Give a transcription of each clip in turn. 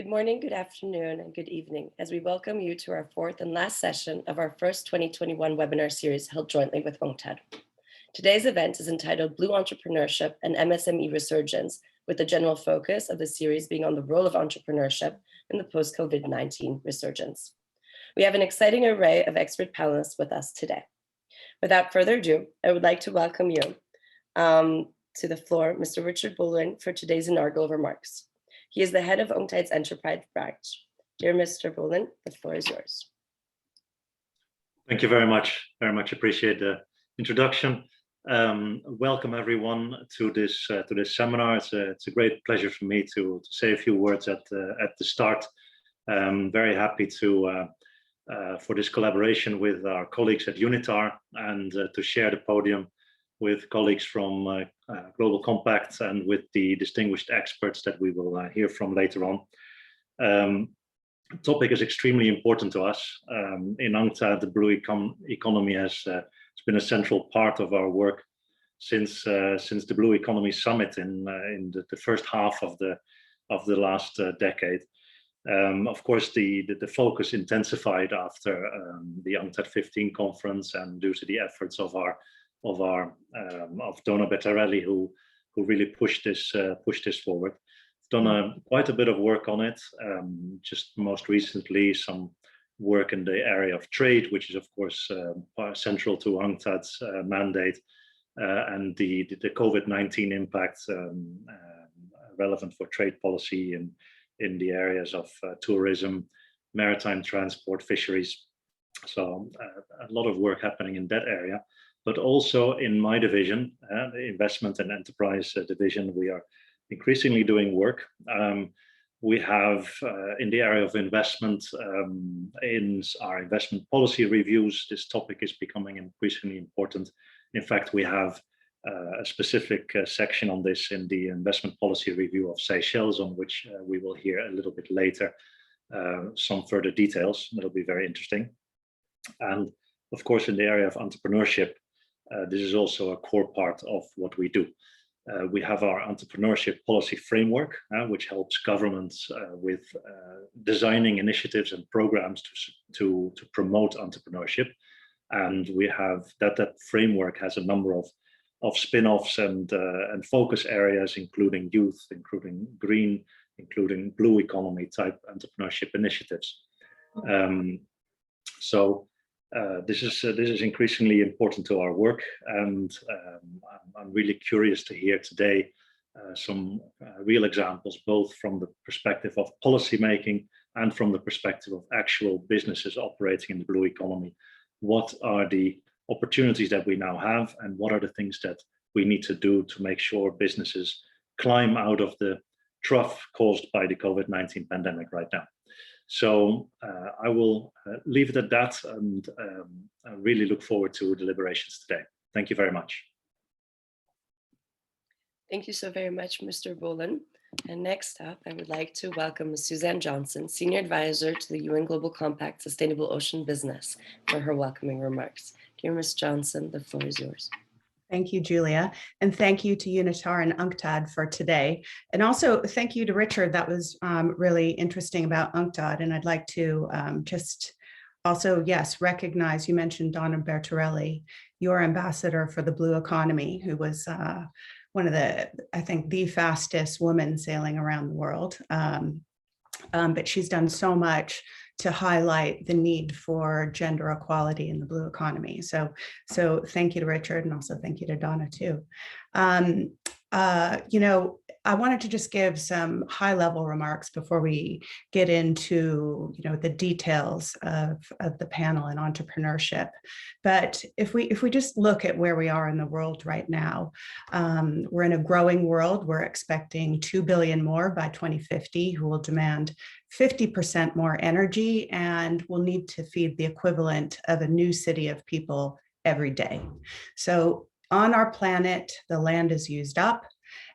morning, good afternoon, and good evening as we welcome you to our fourth and last session of our first 2021 webinar series held jointly with UNCTAD. Today's event is entitled Blue Entrepreneurship and MSME Resurgence, with the general focus of the series being on the role of entrepreneurship in the post-COVID-19 resurgence. We have an exciting array of expert panelists with us today. Without further ado, I would like to welcome you to the floor, Mr. Richard Bolin, for today's inaugural remarks. He is the head of UNCTAD's Enterprise branch. Dear Mr. Bolin, the floor is yours. Thank you very much. Very much appreciate the introduction. Welcome everyone to this seminar. It's a great pleasure for me to say a few words at the start. Very happy to for this collaboration with our colleagues at UNITAR and to share the podium with colleagues from Global Compact and with the distinguished experts that we will hear from later on. The topic is extremely important to us. In UNCTAD, the blue economy has been a central part of our work since the Blue Economy Summit in the first half of the last decade. Of course, the focus intensified after the UNCTAD 15 conference and due to the efforts of Donna Bettarelli, who really pushed this forward. I've done quite a bit of work on it. Just most recently, some work in the area of trade, which is of course central to UNCTAD's mandate, and the COVID-19 impact relevant for trade policy in the areas of tourism, maritime transport, fisheries. So a lot of work happening in that area. But also in my division, the investment and enterprise division, we are increasingly doing work. We have in the area of investment, in our investment policy reviews, this topic is becoming increasingly important. In fact, we have a specific section on this in the investment policy review of Seychelles, on which we will hear a little bit later some further details. That'll be very interesting. And of course, in the area of entrepreneurship, this is also a core part of what we do. We have our entrepreneurship policy framework, which helps governments with designing initiatives and programs to promote entrepreneurship. And we have that framework has a number of spin-offs and focus areas, including youth, including green, including blue economy type entrepreneurship initiatives. This is increasingly important to our work, and I'm really curious to hear today some real examples, both from the perspective of policy making and from the perspective of actual businesses operating in the blue economy. What are the opportunities that we now have, and what are the things that we need to do to make sure businesses climb out of the trough caused by the COVID-19 pandemic right now? So I will leave it at that, and I really look forward to deliberations today. Thank you very much. Thank you so very much, Mr. Bolin. And next up, I would like to welcome Suzanne Johnson, Senior Advisor to the UN Global Compact Sustainable Ocean Business, for her welcoming remarks. Dear Ms. Johnson, the floor is yours. Thank you, Julia, and thank you to UNITAR and UNCTAD for today. And also thank you to Richard. That was really interesting about UNCTAD. And I'd like to just also, yes, recognize, you mentioned Donna Bertarelli, your ambassador for the blue economy, who was one of the, I think, the fastest woman sailing around the world. But she's done so much to highlight the need for gender equality in the blue economy. So thank you to Richard, and also thank you to Donna too. You know, I wanted to just give some high-level remarks before we get into, you know, the details of the panel and entrepreneurship. But if we just look at where we are in the world right now, we're in a growing world. We're expecting 2 billion more by 2050 who will demand 50% more energy and will need to feed the equivalent of a new city of people every day. So on our planet, the land is used up.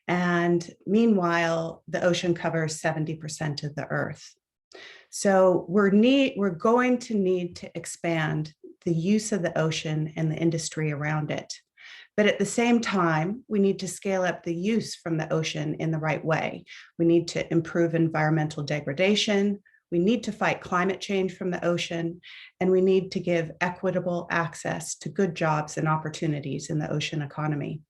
And meanwhile, the ocean covers 70% of the Earth. So we're going to need to expand the use of the ocean and the industry around it. But at the same time, we need to scale up the use from the ocean in the right way. We need to improve environmental degradation. We need to fight climate change from the ocean, and we need to give equitable access to good jobs and opportunities in the ocean economy.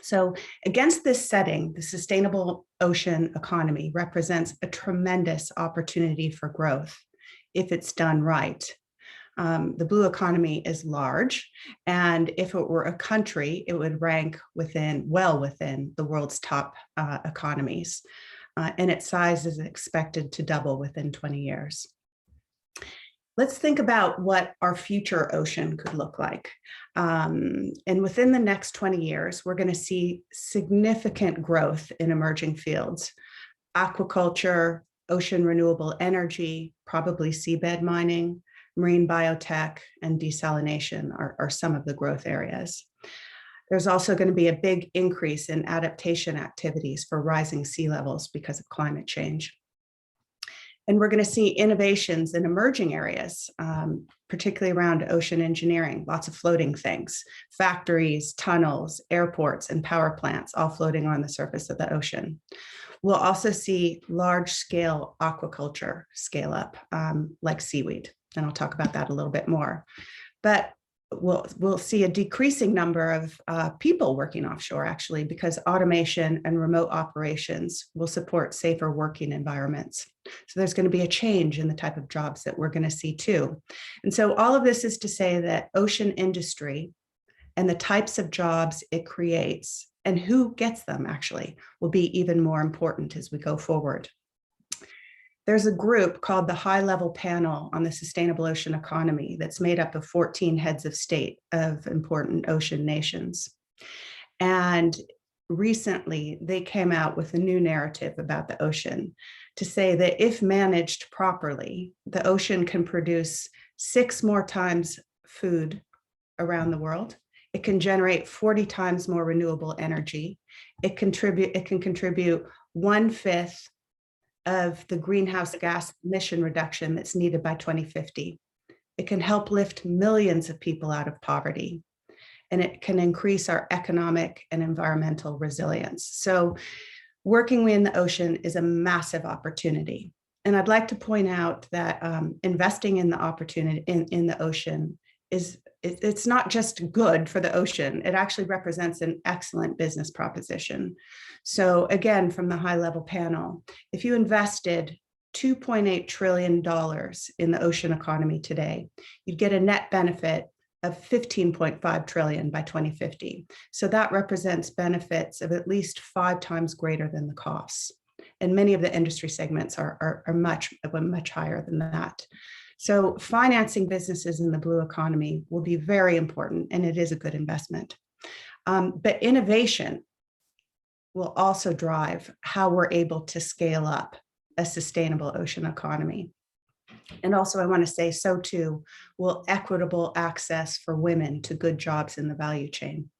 So against this setting, the sustainable ocean economy represents a tremendous opportunity for growth if it's done right. The blue economy is large, and if it were a country, it would rank well within the world's top economies, and its size is expected to double within 20 years. Let's think about what our future ocean could look like. And within the next 20 years, we're going to see significant growth in emerging fields: aquaculture, ocean renewable energy, probably seabed mining, marine biotech, and desalination are some of the growth areas. There's also going to be a big increase in adaptation activities for rising sea levels because of climate change. And we're going to see innovations in emerging areas, particularly around ocean engineering, lots of floating things, factories, tunnels, airports, and power plants, all floating on the surface of the ocean. We'll also see large-scale aquaculture scale up, like seaweed, and I'll talk about that a little bit more. But we'll see a decreasing number of people working offshore, actually, because automation and remote operations will support safer working environments. So there's going to be a change in the type of jobs that we're going to see too. And so all of this is to say that ocean industry and the types of jobs it creates and who gets them actually will be even more important as we go forward. There's a group called the High Level Panel on the Sustainable Ocean Economy that's made up of 14 heads of state of important ocean nations. And recently, they came out with a new narrative about the ocean to say that if managed properly, the ocean can produce 6 more times food around the world. It can generate 40 times more renewable energy. It can contribute 1/5 of the greenhouse gas emission reduction that's needed by 2050. It can help lift millions of people out of poverty, and it can increase our economic and environmental resilience. So working in the ocean is a massive opportunity. And I'd like to point out that investing in the opportunity in the ocean it's not just good for the ocean, it actually represents an excellent business proposition. So again, from the High Level Panel, if you invested $2.8 trillion in the ocean economy today, you'd get a net benefit of 15.5 trillion by 2050. So that represents benefits of at least 5 times greater than the costs. And many of the industry segments are much higher than that. So financing businesses in the blue economy will be very important, and it is a good investment. But innovation will also drive how we're able to scale up a sustainable ocean economy. And also I want to say so too will equitable access for women to good jobs in the value chain.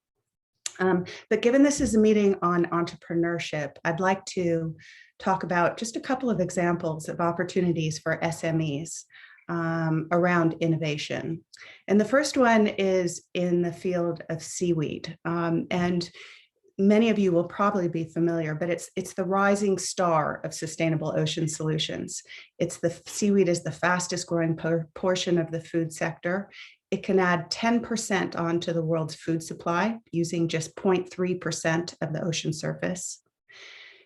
But given this is a meeting on entrepreneurship, I'd like to talk about just a couple of examples of opportunities for SMEs around innovation. And the first one is in the field of seaweed. And many of you will probably be familiar, but it's the rising star of sustainable ocean solutions. Seaweed is the fastest growing portion of the food sector. It can add 10% onto the world's food supply using just 0.3% of the ocean surface.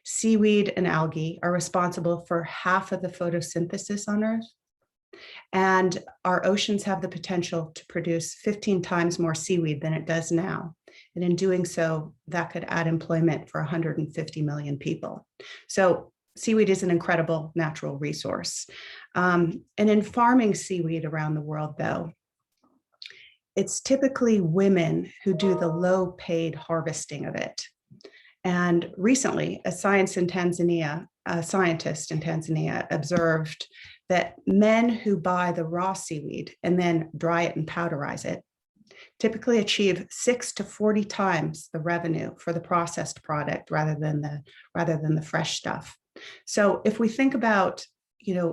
Seaweed and algae are responsible for half of the photosynthesis on Earth. And our oceans have the potential to produce 15 times more seaweed than it does now. And in doing so, that could add employment for 150 million people. So seaweed is an incredible natural resource. And in farming seaweed around the world, though, it's typically women who do the low-paid harvesting of it. And recently, a scientist in Tanzania observed that men who buy the raw seaweed and then dry it and powderize it typically achieve 6 to 40 times the revenue for the processed product rather than the fresh stuff. So if we think about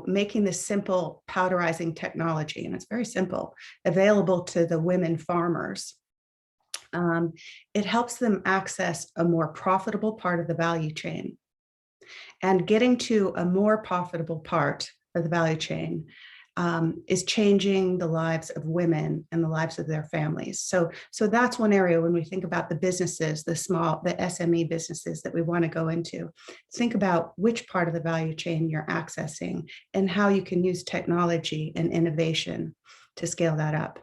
making this simple powderizing technology, and it's very simple, available to the women farmers, It helps them access a more profitable part of the value chain. And getting to a more profitable part of the value chain is changing the lives of women and the lives of their families. So that's one area when we think about the businesses, the SME businesses that we want to go into. Think about which part of the value chain you're accessing and how you can use technology and innovation to scale that up.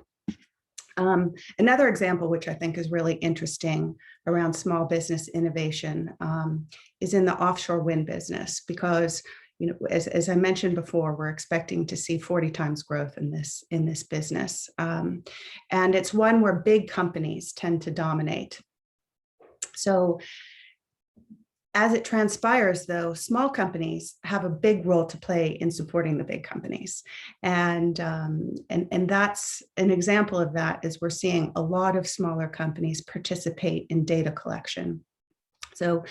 Another example, which I think is really interesting around small business innovation, is in the offshore wind business, because as I mentioned before, we're expecting to see 40 times growth in this business. And it's one where big companies tend to dominate. So as it transpires, though, small companies have a big role to play in supporting the big companies. And that's an example of that is we're seeing a lot of smaller companies participate in data collection. So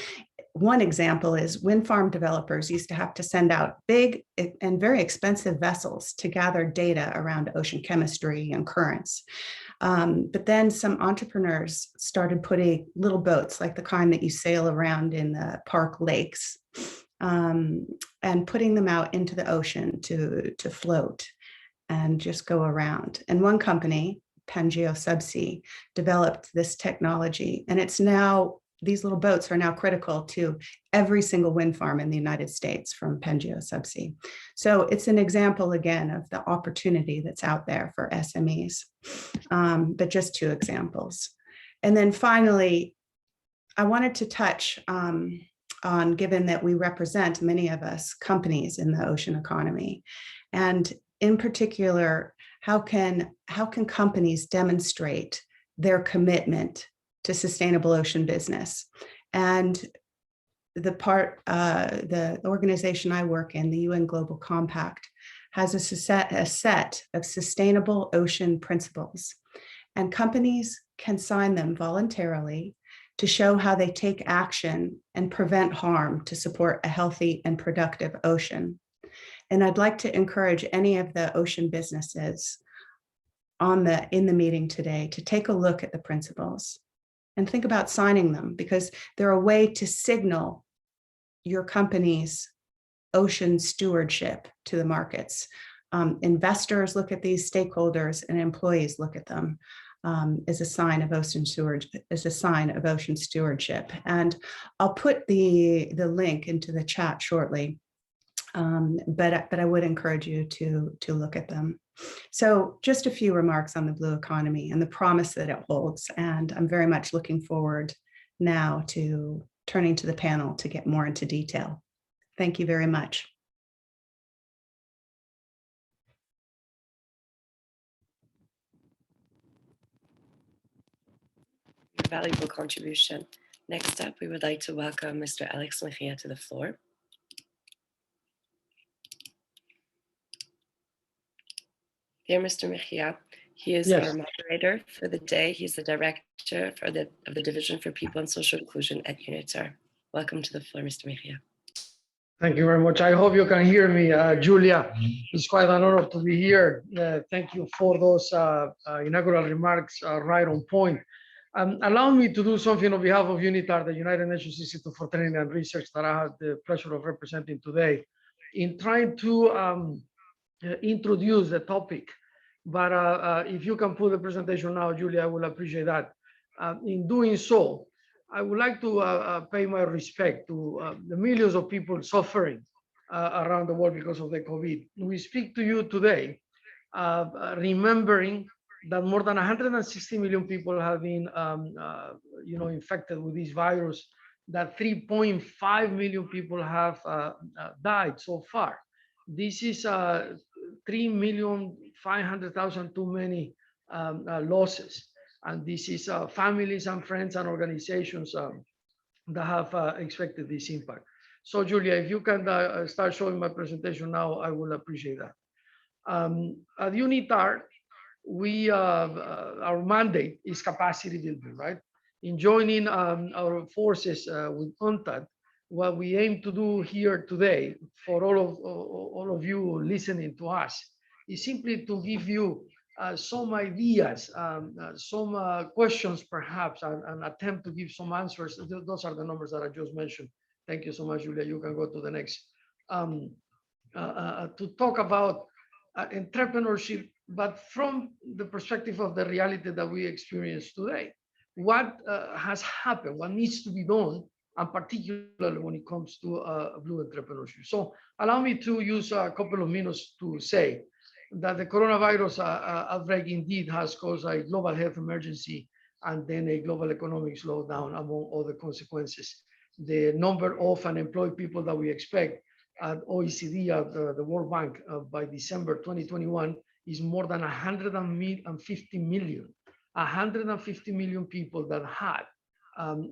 one example is wind farm developers used to have to send out big and very expensive vessels to gather data around ocean chemistry and currents. But then some entrepreneurs started putting little boats like the kind that you sail around in the park lakes and putting them out into the ocean to float and just go around. And one company, Pangaea Subsea, developed this technology, and it's now these little boats are now critical to every single wind farm in the United States from Pangaea Subsea. So it's an example, again, of the opportunity that's out there for SMEs, but just two examples. And then finally, I wanted to touch on, given that we represent, many of us, companies in the ocean economy, and in particular, how can companies demonstrate their commitment to sustainable ocean business? And the organization I work in, the UN Global Compact, has a set of sustainable ocean principles, and companies can sign them voluntarily to show how they take action and prevent harm to support a healthy and productive ocean. And I'd like to encourage any of the ocean businesses in the meeting today to take a look at the principles and think about signing them, because they're a way to signal your company's ocean stewardship to the markets. Investors look at these, stakeholders and employees look at them as a sign of ocean stewardship. And I'll put the link into the chat shortly, but I would encourage you to look at them. So just a few remarks on the blue economy and the promise that it holds. And I'm very much looking forward now to turning to the panel to get more into detail. Thank you very much. Valuable contribution. Next up, we would like to welcome Mr. Alex Mejia to the floor. Dear Mr. Mejia, he is our moderator for the day. He's the director of the Division for People and Social Inclusion at UNITAR. Welcome to the floor, Mr. Mejia. Thank you very much. I hope you can hear me, Julia. It's quite an honor to be here. Thank you for those inaugural remarks, right on point. Allow me to do something on behalf of UNITAR, the United Nations Institute for Training and Research, that I have the pleasure of representing today, in trying to introduce the topic. But if you can put the presentation now, Julia, I will appreciate that. In doing so, I would like to pay my respect to the millions of people suffering around the world because of the COVID. We speak to you today, remembering that more than 160 million people have been, infected with this virus, that 3.5 million people have died so far. This is 3,500,000 too many losses. And this is families and friends and organizations that have expected this impact. So Julia, if you can start showing my presentation now, I will appreciate that. At UNITAR, our mandate is capacity building, right? In joining our forces with UNCTAD, what we aim to do here today for all of you listening to us is simply to give you some ideas, some questions perhaps, and attempt to give some answers. Those are the numbers that I just mentioned. Thank you so much, Julia. You can go to the next. To talk about entrepreneurship, but from the perspective of the reality that we experience today. What has happened, what needs to be done, and particularly when it comes to blue entrepreneurship. So allow me to use a couple of minutes to say that the coronavirus outbreak indeed has caused a global health emergency and then a global economic slowdown, among other consequences. The number of unemployed people that we expect at OECD, at the World Bank, by December 2021 is more than 150 million. 150 million people that had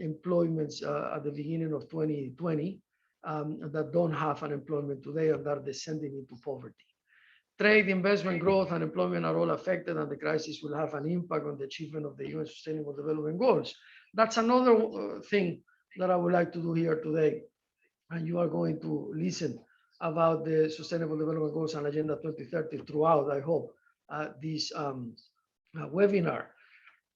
employments at the beginning of 2020 that don't have unemployment today and are descending into poverty. Trade, investment, growth, and employment are all affected, and the crisis will have an impact on the achievement of the UN Sustainable Development Goals. That's another thing that I would like to do here today. And you are going to listen about the Sustainable Development Goals and Agenda 2030 throughout, I hope, this webinar.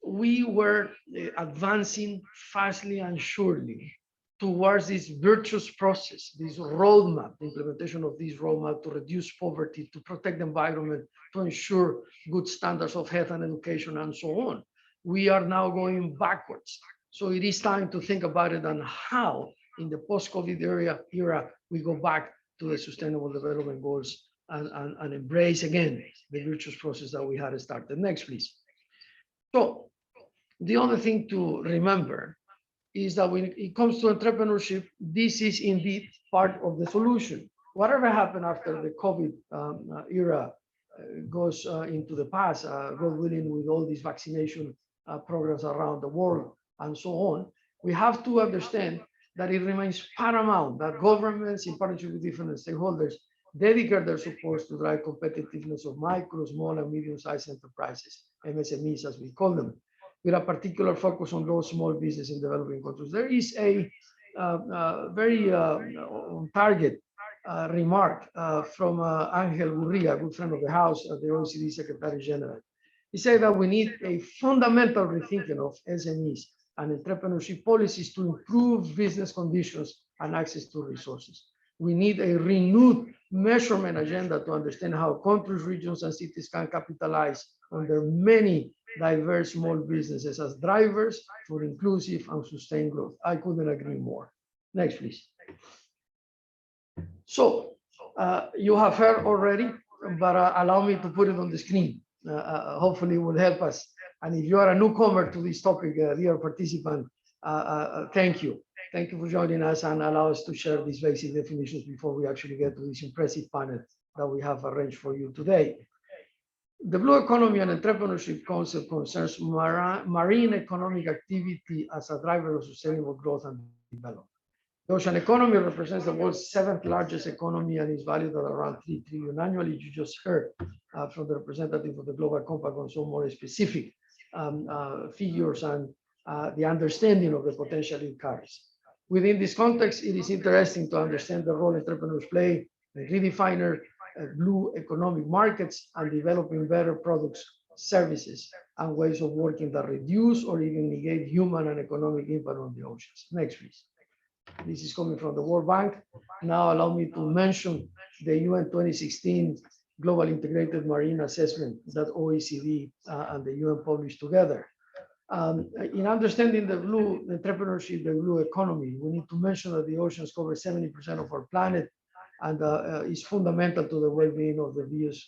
We were advancing fastly and surely towards this virtuous process, this roadmap, the implementation of this roadmap to reduce poverty, to protect the environment, to ensure good standards of health and education, and so on. We are now going backwards. So it is time to think about it and how, in the post-COVID era, we go back to the Sustainable Development Goals and embrace again the virtuous process that we had started. Next, please. So the other thing to remember is that when it comes to entrepreneurship, this is indeed part of the solution. Whatever happened after the COVID era goes into the past, God willing, with all these vaccination programs around the world and so on, we have to understand that it remains paramount that governments, in partnership with different stakeholders, dedicate their supports to drive competitiveness of micro, small, and medium-sized enterprises, MSMEs as we call them, with a particular focus on those small business in developing countries. There is a very on target remark from Angel Gurria, a good friend of the House, the OECD Secretary General. He said that we need a fundamental rethinking of SMEs and entrepreneurship policies to improve business conditions and access to resources. We need a renewed measurement agenda to understand how countries, regions, and cities can capitalize on their many diverse small businesses as drivers for inclusive and sustained growth. I couldn't agree more. Next, please. So you have heard already, but allow me to put it on the screen. Hopefully it will help us. And if you are a newcomer to this topic, dear participant, thank you. Thank you for joining us and allow us to share these basic definitions before we actually get to this impressive panel that we have arranged for you today. The blue economy and entrepreneurship concept concerns marine economic activity as a driver of sustainable growth and development. The ocean economy represents the world's 7th largest economy and is valued at around 3 trillion annually. You just heard from the representative of the Global Compact on some more specific figures and the understanding of the potential it carries. Within this context, it is interesting to understand the role entrepreneurs play in redefining blue economic markets and developing better products, services, and ways of working that reduce or even negate human and economic impact on the oceans. Next, please. This is coming from the World Bank. Now allow me to mention the UN 2016 Global Integrated Marine Assessment that OECD and the UN published together. In understanding the blue entrepreneurship, the blue economy, we need to mention that the oceans cover 70% of our planet and is fundamental to the well-being of the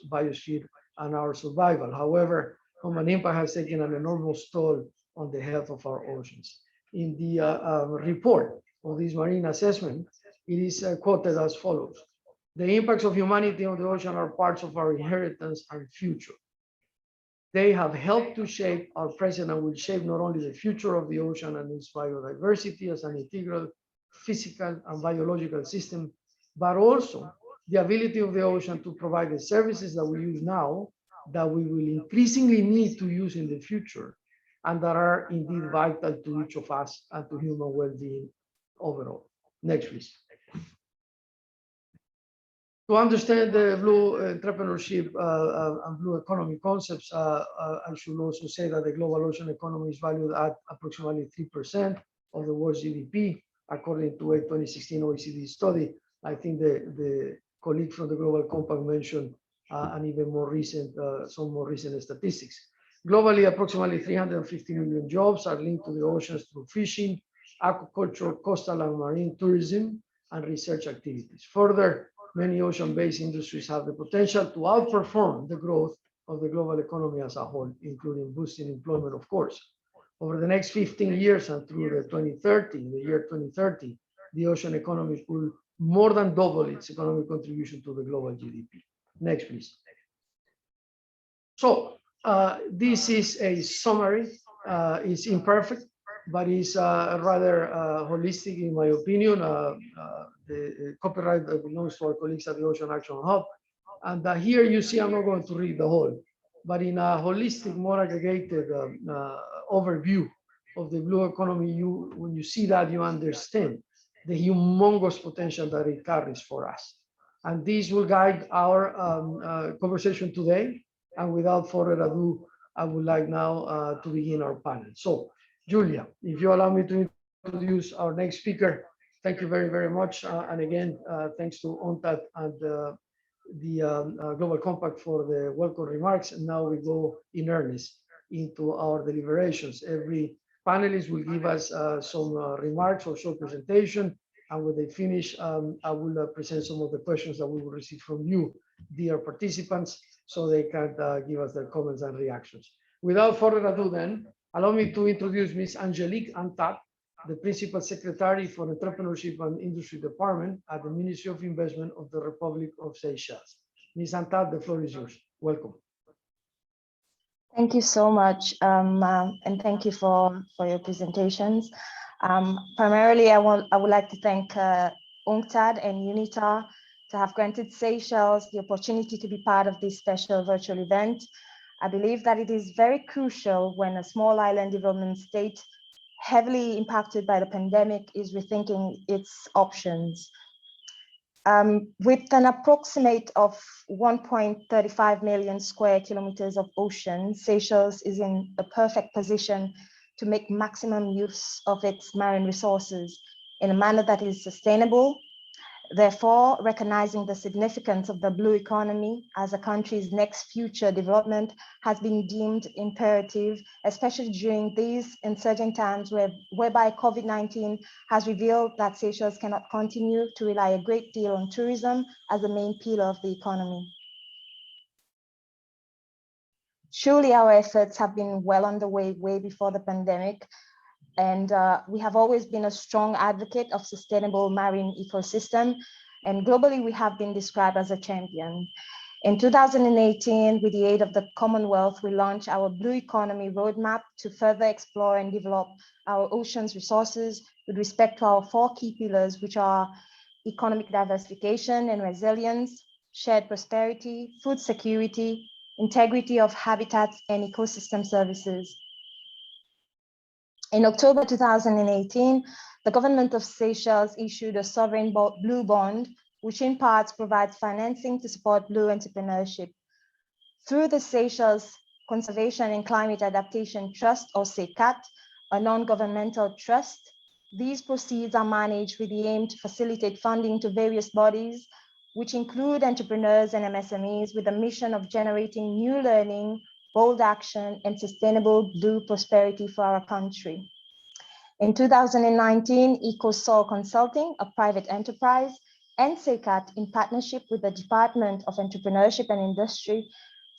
biosphere and our survival. However, human impact has taken an enormous toll on the health of our oceans. In the report of this marine assessment, it is quoted as follows: "The impacts of humanity on the ocean are parts of our inheritance and future. They have helped to shape our present and will shape not only the future of the ocean and its biodiversity as an integral physical and biological system, but also the ability of the ocean to provide the services that we use now that we will increasingly need to use in the future, and that are indeed vital to each of us and to human well-being overall." Next, please. To understand the blue entrepreneurship and blue economy concepts, I should also say that the global ocean economy is valued at approximately 3% of the world's GDP, according to a 2016 OECD study. I think the colleague from the Global Compact mentioned and even more recent, some more recent statistics. Globally, approximately 350 million jobs are linked to the oceans through fishing, aquaculture, coastal and marine tourism, and research activities. Further, many ocean-based industries have the potential to outperform the growth of the global economy as a whole, including boosting employment, of course. Over the next 15 years and through the year 2030, the ocean economy will more than double its economic contribution to the global GDP. Next, please. So this is a summary. It's imperfect, but it's rather holistic in my opinion. The copyright belongs to our colleagues at the Ocean Action Hub. And here you see, I'm not going to read the whole, but in a holistic, more aggregated overview of the blue economy, when you see that, you understand the humongous potential that it carries for us. And this will guide our conversation today. And without further ado, I would like now to begin our panel. So, Julia, if you allow me to introduce our next speaker, thank you very, very much. And again, thanks to UNCTAD and the Global Compact for the welcome remarks. And now we go in earnest into our deliberations. Every panelist will give us some remarks or short presentation. And when they finish, I will present some of the questions that we will receive from you, dear participants, so they can give us their comments and reactions. Without further ado then, allow me to introduce Ms. Angelique Antat, the Principal Secretary for Entrepreneurship and Industry Department at the Ministry of Investment of the Republic of Seychelles. Ms. Antat, the floor is yours. Welcome. Thank you so much, and thank you for your presentations. Primarily, I would like to thank UNCTAD and UNITAR to have granted Seychelles the opportunity to be part of this special virtual event. I believe that it is very crucial when a small island development state heavily impacted by the pandemic is rethinking its options. With an approximate of 1.35 million square kilometers of ocean, Seychelles is in a perfect position to make maximum use of its marine resources in a manner that is sustainable. Therefore, recognizing the significance of the blue economy as a country's next future development has been deemed imperative, especially during these uncertain times whereby COVID-19 has revealed that Seychelles cannot continue to rely a great deal on tourism as the main pillar of the economy. Surely our efforts have been well underway way before the pandemic, and we have always been a strong advocate of sustainable marine ecosystem. And globally, we have been described as a champion. In 2018, with the aid of the Commonwealth, we launched our Blue Economy Roadmap to further explore and develop our ocean's resources with respect to our 4 key pillars, which are economic diversification and resilience, shared prosperity, food security, integrity of habitats, and ecosystem services. In October 2018, the government of Seychelles issued a sovereign blue bond, which in parts provides financing to support blue entrepreneurship. Through the Seychelles Conservation and Climate Adaptation Trust, or SECAT, a non-governmental trust, these proceeds are managed with the aim to facilitate funding to various bodies, which include entrepreneurs and MSMEs with a mission of generating new learning, bold action, and sustainable blue prosperity for our country. In 2019, EcoSol Consulting, a private enterprise, and SECAT, in partnership with the Department of Entrepreneurship and Industry,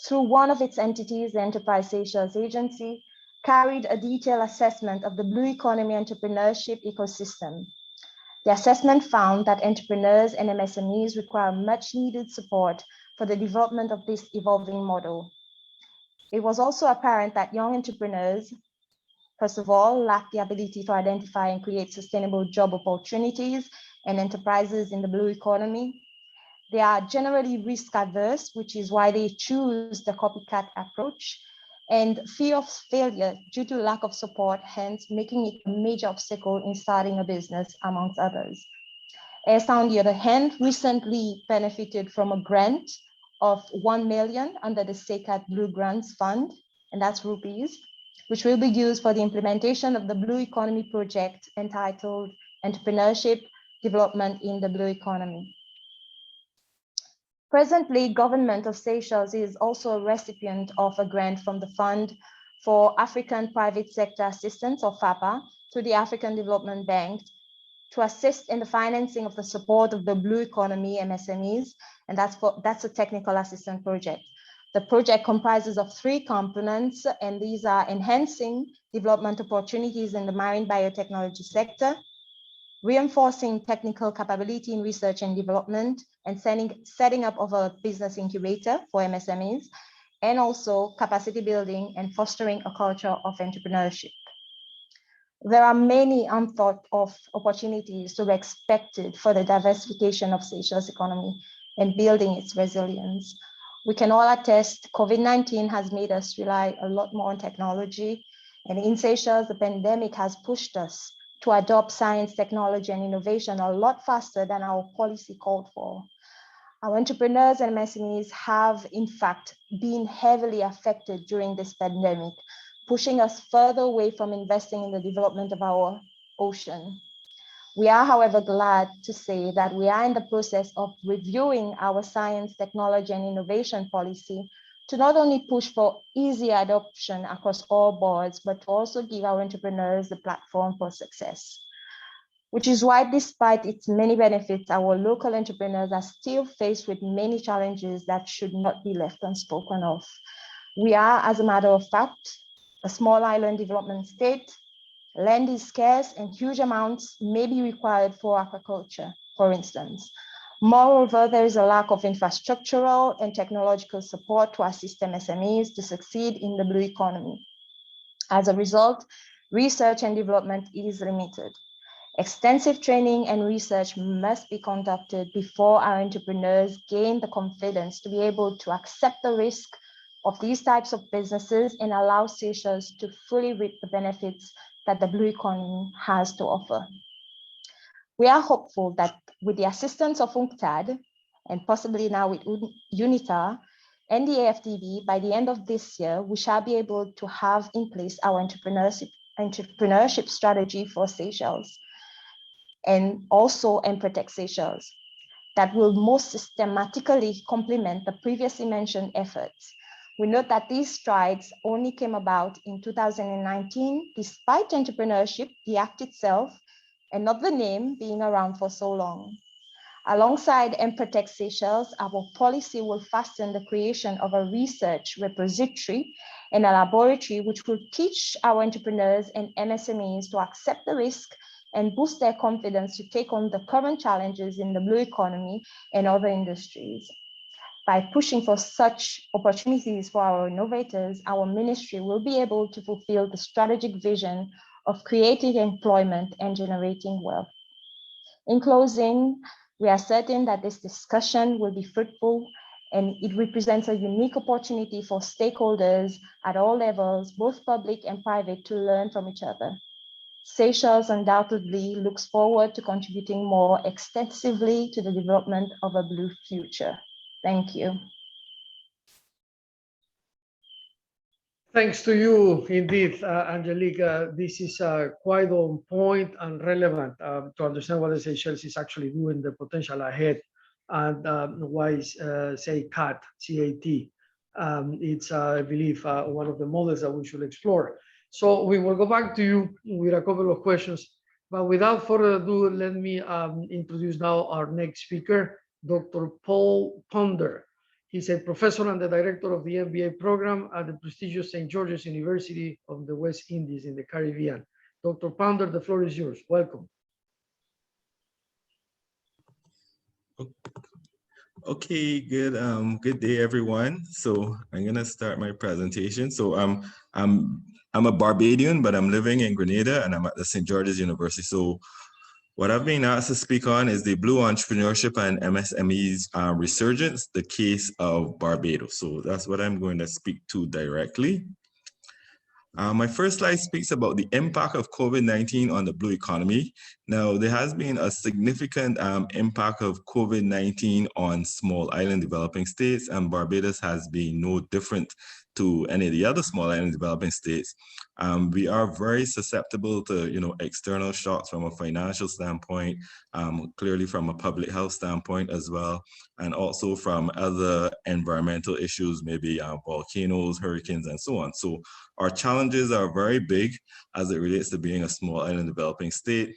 through one of its entities, the Enterprise Seychelles Agency, carried a detailed assessment of the blue economy entrepreneurship ecosystem. The assessment found that entrepreneurs and MSMEs require much needed support for the development of this evolving model. It was also apparent that young entrepreneurs, first of all, lack the ability to identify and create sustainable job opportunities and enterprises in the blue economy. They are generally risk averse, which is why they choose the copycat approach, and fear of failure due to lack of support, hence making it a major obstacle in starting a business, amongst others. ESA, on the other hand, recently benefited from a grant of 1 million under the SECAT Blue Grants Fund, and that's rupees, which will be used for the implementation of the Blue Economy project entitled Entrepreneurship Development in the Blue Economy. Presently, Government of Seychelles is also a recipient of a grant from the Fund for African Private Sector Assistance, or FAPA, to the African Development Bank to assist in the financing of the support of the Blue Economy MSMEs, and that's a technical assistance project. The project comprises of 3 components, and these are enhancing development opportunities in the marine biotechnology sector, reinforcing technical capability in research and development, and setting up of a business incubator for MSMEs, and also capacity building and fostering a culture of entrepreneurship. There are many unthought of opportunities to be expected for the diversification of Seychelles' economy and building its resilience. We can all attest COVID-19 has made us rely a lot more on technology, and in Seychelles, the pandemic has pushed us to adopt science, technology, and innovation a lot faster than our policy called for. Our entrepreneurs and MSMEs have, in fact, been heavily affected during this pandemic, pushing us further away from investing in the development of our ocean. We are, however, glad to say that we are in the process of reviewing our science, technology, and innovation policy to not only push for easy adoption across all boards, but to also give our entrepreneurs the platform for success. Which is why, despite its many benefits, our local entrepreneurs are still faced with many challenges that should not be left unspoken of. We are, as a matter of fact, a small island development state. Land is scarce and huge amounts may be required for agriculture, for instance. Moreover, there is a lack of infrastructural and technological support to assist MSMEs to succeed in the blue economy. As a result, research and development is limited. Extensive training and research must be conducted before our entrepreneurs gain the confidence to be able to accept the risk of these types of businesses and allow Seychelles to fully reap the benefits that the blue economy has to offer. We are hopeful that with the assistance of UNCTAD, and possibly now with UNITAR and the AFDB, by the end of this year, we shall be able to have in place our entrepreneurship strategy for Seychelles, and also protect Seychelles, that will most systematically complement the previously mentioned efforts. We note that these strides only came about in 2019, despite entrepreneurship, the act itself, and not the name, being around for so long. Alongside protect Seychelles, our policy will fasten the creation of a research repository and a laboratory which will teach our entrepreneurs and MSMEs to accept the risk and boost their confidence to take on the current challenges in the blue economy and other industries. By pushing for such opportunities for our innovators, our ministry will be able to fulfill the strategic vision of creating employment and generating wealth. In closing, we are certain that this discussion will be fruitful, and it represents a unique opportunity for stakeholders at all levels, both public and private, to learn from each other. Seychelles undoubtedly looks forward to contributing more extensively to the development of a blue future. Thank you. Thanks to you, indeed, Angelique. This is quite on point and relevant to understand what the Seychelles is actually doing, the potential ahead, and why say CAT, C-A-T. It's, I believe, one of the models that we should explore. So we will go back to you with a couple of questions, but without further ado, let me introduce now our next speaker, Dr. Paul Ponder. He's a professor and the director of the MBA program at the prestigious St. George's University of the West Indies in the Caribbean. Dr. Ponder, the floor is yours. Welcome. Okay, good day, everyone. So I'm gonna start my presentation. So I'm a Barbadian, but I'm living in Grenada and I'm at the St. George's University. So what I've been asked to speak on is the Blue Entrepreneurship and MSMEs resurgence, the case of Barbados. So that's what I'm going to speak to directly. My first slide speaks about the impact of COVID-19 on the blue economy. Now, there has been a significant impact of COVID-19 on small island developing states, and Barbados has been no different to any of the other small island developing states. We are very susceptible to, external shocks from a financial standpoint, clearly from a public health standpoint as well, and also from other environmental issues, maybe volcanoes, hurricanes, and so on. So our challenges are very big as it relates to being a small island developing state.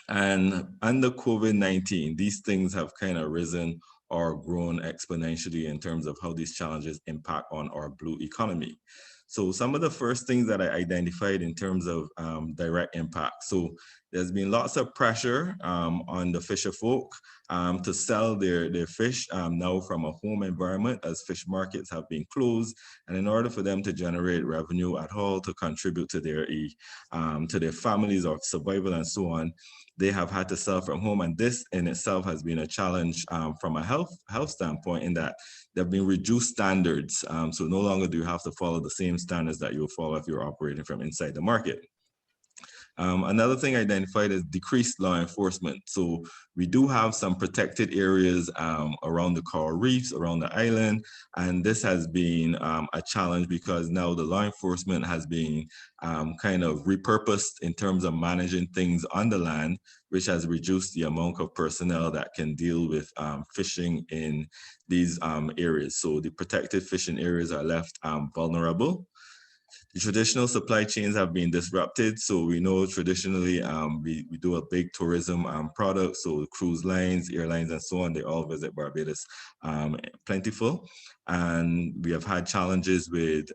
And under COVID-19, these things have kind of risen or grown exponentially in terms of how these challenges impact on our blue economy. So some of the first things that I identified in terms of direct impact. So there's been lots of pressure on the fisher folk to sell their fish now from a home environment, as fish markets have been closed. And in order for them to generate revenue at all to contribute to their families or survival and so on, they have had to sell from home. And this in itself has been a challenge from a health standpoint, in that there have been reduced standards. So no longer do you have to follow the same standards that you will follow if you're operating from inside the market. Another thing identified is decreased law enforcement. So we do have some protected areas around the coral reefs, around the island, and this has been a challenge because now the law enforcement has been kind of repurposed in terms of managing things on the land, which has reduced the amount of personnel that can deal with fishing in these areas. So the protected fishing areas are left vulnerable. The traditional supply chains have been disrupted. So we know traditionally we do a big tourism product. So cruise lines, airlines, and so on, they all visit Barbados plentiful. And we have had challenges with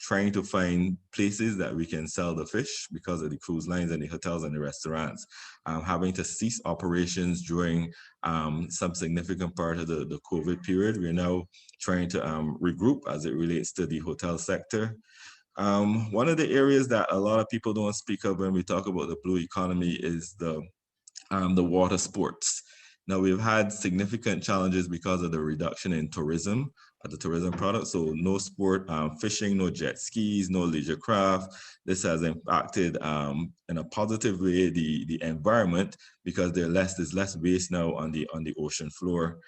trying to find places that we can sell the fish because of the cruise lines and the hotels and the restaurants having to cease operations during some significant part of the COVID period. We're now trying to regroup as it relates to the hotel sector. One of the areas that a lot of people don't speak of when we talk about the blue economy is the water sports. Now, we've had significant challenges because of the reduction in tourism, the tourism product. So no sport, fishing, no jet skis, no leisure craft. This has impacted in a positive way the environment, because there's less waste now on the ocean floor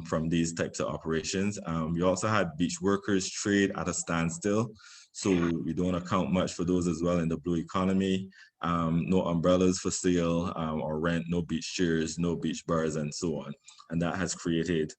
from these types of operations. We also had beach workers trade at a standstill. So we don't account much for those as well in the blue economy. No umbrellas for sale or rent, no beach chairs, no beach bars, and so on. And that has created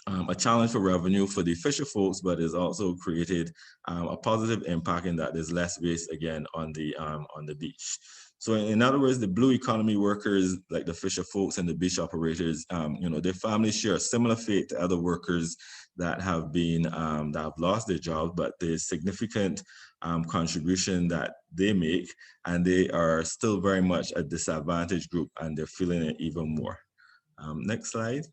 a challenge for revenue for the fisher folks, but has also created a positive impact in that there's less waste again on the beach. So in other words, the blue economy workers, like the fisher folks and the beach operators, their families share a similar fate to other workers that have been that have lost their jobs, but there's significant contribution that they make, and they are still very much a disadvantaged group, and they're feeling it even more. Next slide.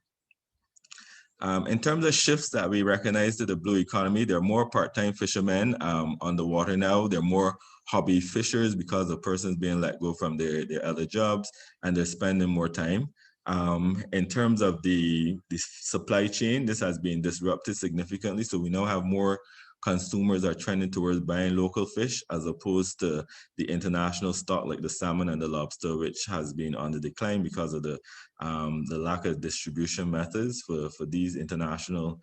In terms of shifts that we recognize to the blue economy, there are more part-time fishermen on the water now. There are more hobby fishers because the person's being let go from their other jobs, and they're spending more time. In terms of the supply chain, this has been disrupted significantly. So we now have more consumers are trending towards buying local fish as opposed to the international stock like the salmon and the lobster, which has been on the decline because of the lack of distribution methods for these international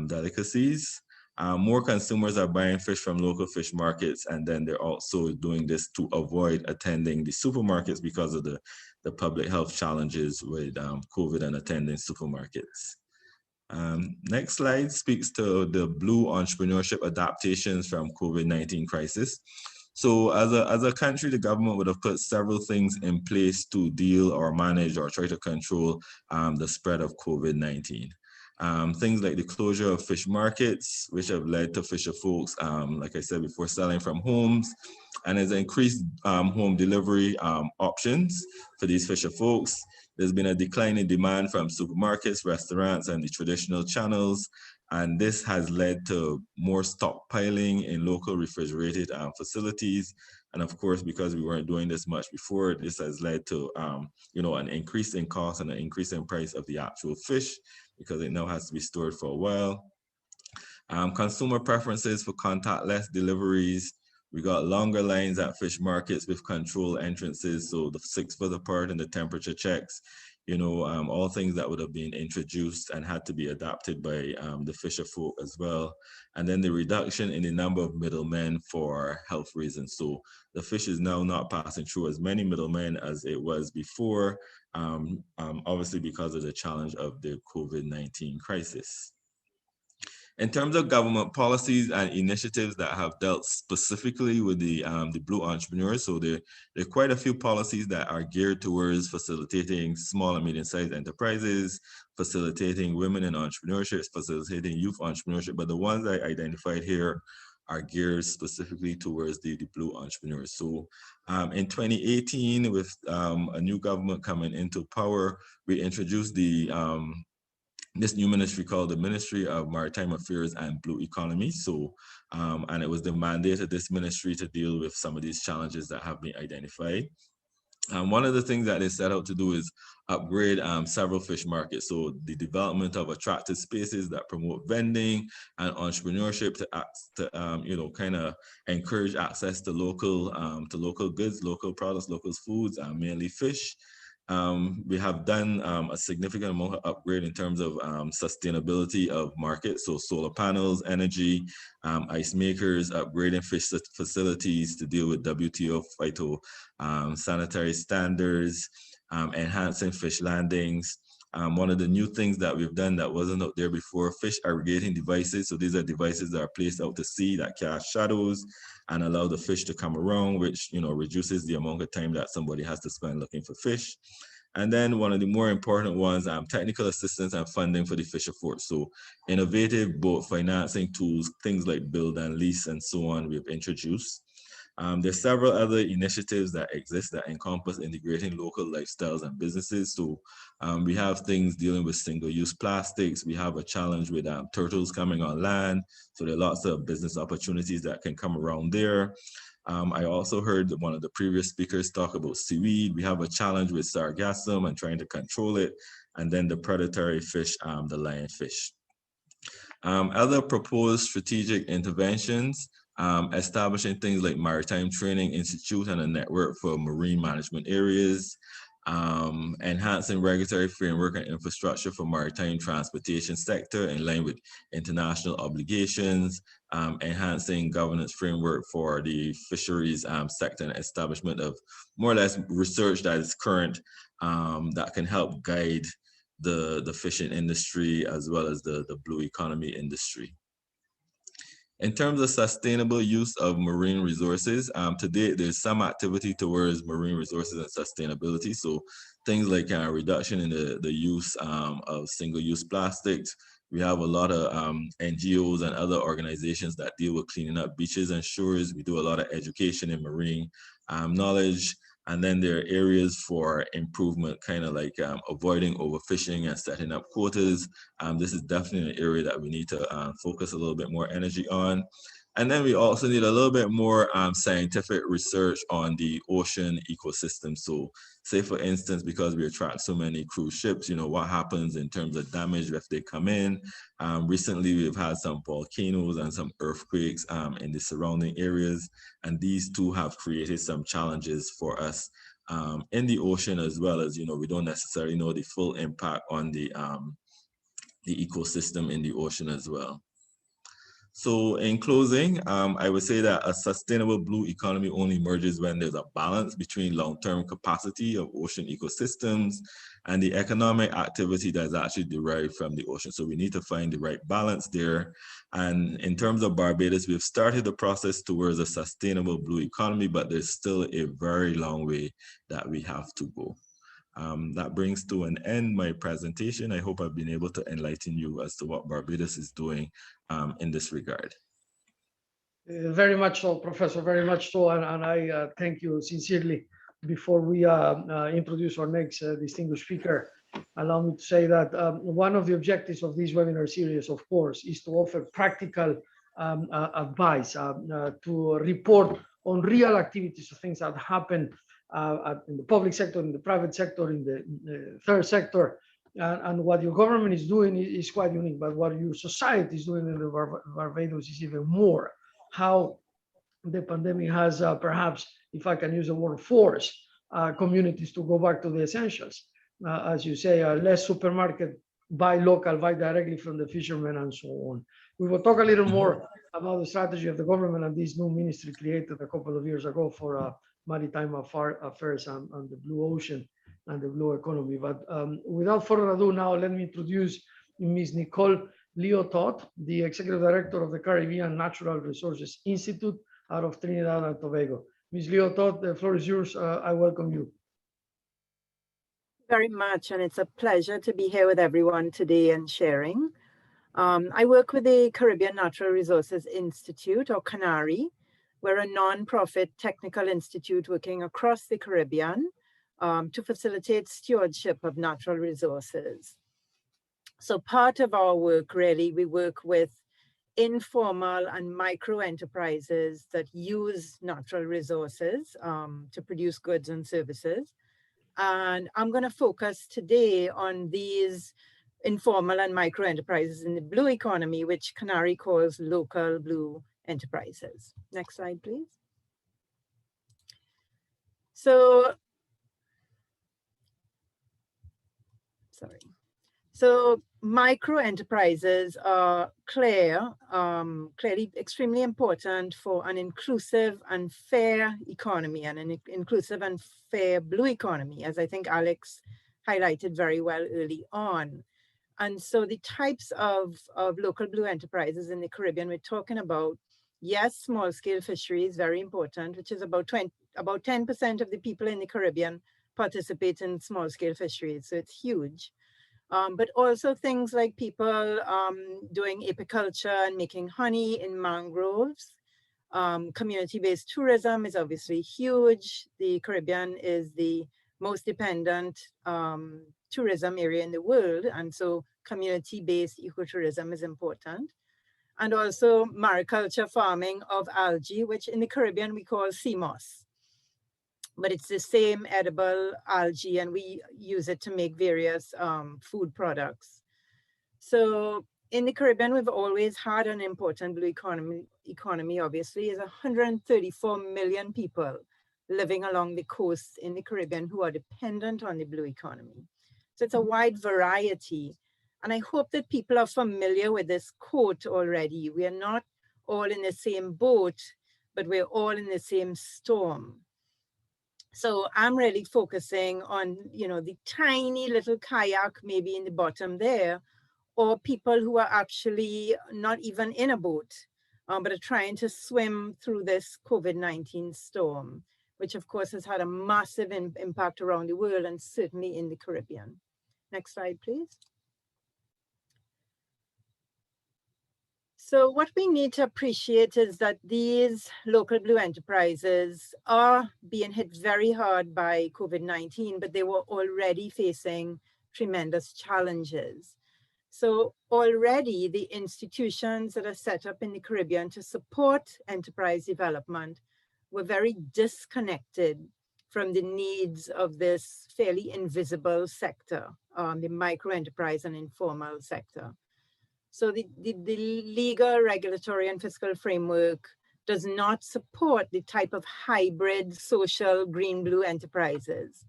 delicacies. More consumers are buying fish from local fish markets, and then they're also doing this to avoid attending the supermarkets because of the public health challenges with COVID and attending supermarkets. Next slide speaks to the blue entrepreneurship adaptations from COVID-19 crisis. So as a country, the government would have put several things in place to deal or manage or try to control the spread of COVID-19. Things like the closure of fish markets, which have led to fisher folks, like I said before, selling from homes, and has increased home delivery options for these fisher folks. There's been a decline in demand from supermarkets, restaurants, and the traditional channels, and this has led to more stockpiling in local refrigerated facilities. And of course, because we weren't doing this much before, this has led to an increase in cost and an increase in price of the actual fish, because it now has to be stored for a while. Consumer preferences for contactless deliveries. We got longer lines at fish markets with control entrances, so the 6 foot apart and the temperature checks, all things that would have been introduced and had to be adapted by the fisher folk as well. And then the reduction in the number of middlemen for health reasons. So the fish is now not passing through as many middlemen as it was before, obviously because of the challenge of the COVID-19 crisis. In terms of government policies and initiatives that have dealt specifically with the Blue entrepreneurs, so there are quite a few policies that are geared towards facilitating small and medium-sized enterprises, facilitating women in entrepreneurship, facilitating youth entrepreneurship, but the ones I identified here are geared specifically towards the Blue entrepreneurs. So in 2018, with a new government coming into power, we introduced this new ministry called the Ministry of Maritime Affairs and Blue Economy. So, and it was the mandate of this ministry to deal with some of these challenges that have been identified. One of the things that they set out to do is upgrade several fish markets. So the development of attractive spaces that promote vending and entrepreneurship to kind of encourage access to local goods, local products, local foods, mainly fish. We have done a significant amount of upgrade in terms of sustainability of markets, so solar panels, energy, ice makers, upgrading fish facilities to deal with WTO phyto sanitary standards, enhancing fish landings. One of the new things that we've done that wasn't out there before, fish aggregating devices. So these are devices that are placed out to sea that cast shadows and allow the fish to come around, which reduces the amount of time that somebody has to spend looking for fish. And then one of the more important ones, technical assistance and funding for the fisher force. So innovative boat financing tools, things like build and lease and so on, we've introduced. There's several other initiatives that exist that encompass integrating local lifestyles and businesses. So we have things dealing with single-use plastics. We have a challenge with turtles coming on land. So there are lots of business opportunities that can come around there. I also heard one of the previous speakers talk about seaweed. We have a challenge with sargassum and trying to control it. And then the predatory fish, the lionfish. Other proposed strategic interventions, establishing things like Maritime Training Institute and a network for marine management areas, enhancing regulatory framework and infrastructure for maritime transportation sector in line with international obligations, enhancing governance framework for the fisheries sector and establishment of more or less research that is current that can help guide the fishing industry as well as the blue economy industry. In terms of sustainable use of marine resources, to date, there's some activity towards marine resources and sustainability. So things like reduction in the use of single-use plastics. We have a lot of NGOs and other organizations that deal with cleaning up beaches and shores. We do a lot of education in marine knowledge. And then there are areas for improvement, kind of like avoiding overfishing and setting up quotas. This is definitely an area that we need to focus a little bit more energy on. And then we also need a little bit more scientific research on the ocean ecosystem. So say for instance, because we attract so many cruise ships, what happens in terms of damage if they come in. Recently, we've had some volcanoes and some earthquakes in the surrounding areas. And these two have created some challenges for us in the ocean, as well as, we don't necessarily know the full impact on the ecosystem in the ocean as well. So in closing, I would say that a sustainable blue economy only emerges when there's a balance between long-term capacity of ocean ecosystems and the economic activity that is actually derived from the ocean. So we need to find the right balance there. And in terms of Barbados, we've started the process towards a sustainable blue economy, but there's still a very long way that we have to go. That brings to an end my presentation. I hope I've been able to enlighten you as to what Barbados is doing in this regard. Very much so, Professor, very much so. And I thank you sincerely. Before we introduce our next distinguished speaker, allow me to say that one of the objectives of this webinar series, of course, is to offer practical advice, to report on real activities of things that happen in the public sector, in the private sector, in the third sector. And what your government is doing is quite unique, but what your society is doing in the Barbados is even more. How the pandemic has perhaps, if I can use the word, forced communities to go back to the essentials. As you say, less supermarket, buy local, buy directly from the fishermen and so on. We will talk a little more about the strategy of the government and this new ministry created a couple of years ago for maritime affairs and the blue ocean and the blue economy. But without further ado, now let me introduce Ms. Nicole Leo-Todd, the Executive Director of the Caribbean Natural Resources Institute out of Trinidad and Tobago. Ms. Leo-Todd, the floor is yours. I welcome you. Very much, and it's a pleasure to be here with everyone today and sharing. I work with the Caribbean Natural Resources Institute, or CANARI. We're a non-profit technical institute working across the Caribbean to facilitate stewardship of natural resources. So part of our work, really, we work with informal and micro enterprises that use natural resources to produce goods and services. And I'm going to focus today on these informal and micro enterprises in the blue economy, which CANARI calls local blue enterprises. Next slide, please. So, So micro enterprises are clearly extremely important for an inclusive and fair economy and an inclusive and fair blue economy, as I think Alex highlighted very well early on. And so the types of local blue enterprises in the Caribbean, we're talking about, yes, small scale fisheries, very important, which is about 10% of the people in the Caribbean participate in small scale fisheries. So it's huge. But also things like people doing apiculture and making honey in mangroves. Community-based tourism is obviously huge. The Caribbean is the most dependent tourism area in the world. And so community-based ecotourism is important. And also mariculture farming of algae, which in the Caribbean we call sea moss. But it's the same edible algae and we use it to make various food products. So in the Caribbean, we've always had an important blue economy obviously, is 134 million people living along the coast in the Caribbean who are dependent on the blue economy. So it's a wide variety. And I hope that people are familiar with this quote already. We are not all in the same boat, but we're all in the same storm. So I'm really focusing on, the tiny little kayak maybe in the bottom there, or people who are actually not even in a boat, but are trying to swim through this COVID-19 storm, which of course has had a massive impact around the world and certainly in the Caribbean. Next slide, please. So what we need to appreciate is that these local blue enterprises are being hit very hard by COVID-19, but they were already facing tremendous challenges. So already the institutions that are set up in the Caribbean to support enterprise development were very disconnected from the needs of this fairly invisible sector, the micro enterprise and informal sector. So the legal, regulatory, and fiscal framework does not support the type of hybrid social green-blue enterprises.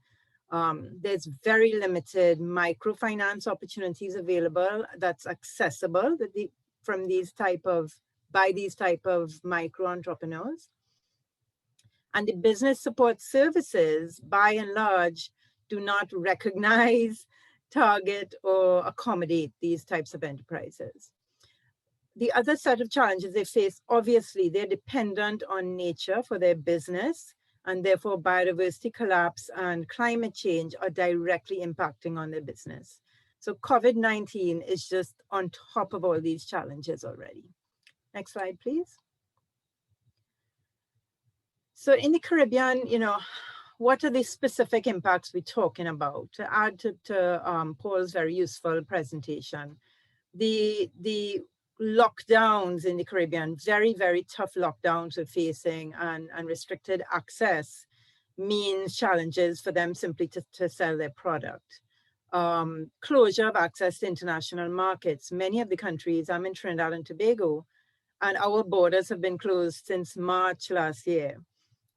There's very limited microfinance opportunities available that's accessible by these type of micro entrepreneurs. And the business support services, by and large, do not recognize, target, or accommodate these types of enterprises. The other set of challenges they face, obviously, they're dependent on nature for their business, and therefore biodiversity collapse and climate change are directly impacting on their business. So COVID-19 is just on top of all these challenges already. Next slide, please. So in the Caribbean, what are the specific impacts we're talking about? To add to Paul's very useful presentation, the lockdowns in the Caribbean, very, very tough lockdowns we're facing, and restricted access means challenges for them simply to sell their product. Closure of access to international markets. Many of the countries, I'm in Trinidad and Tobago, and our borders have been closed since March last year.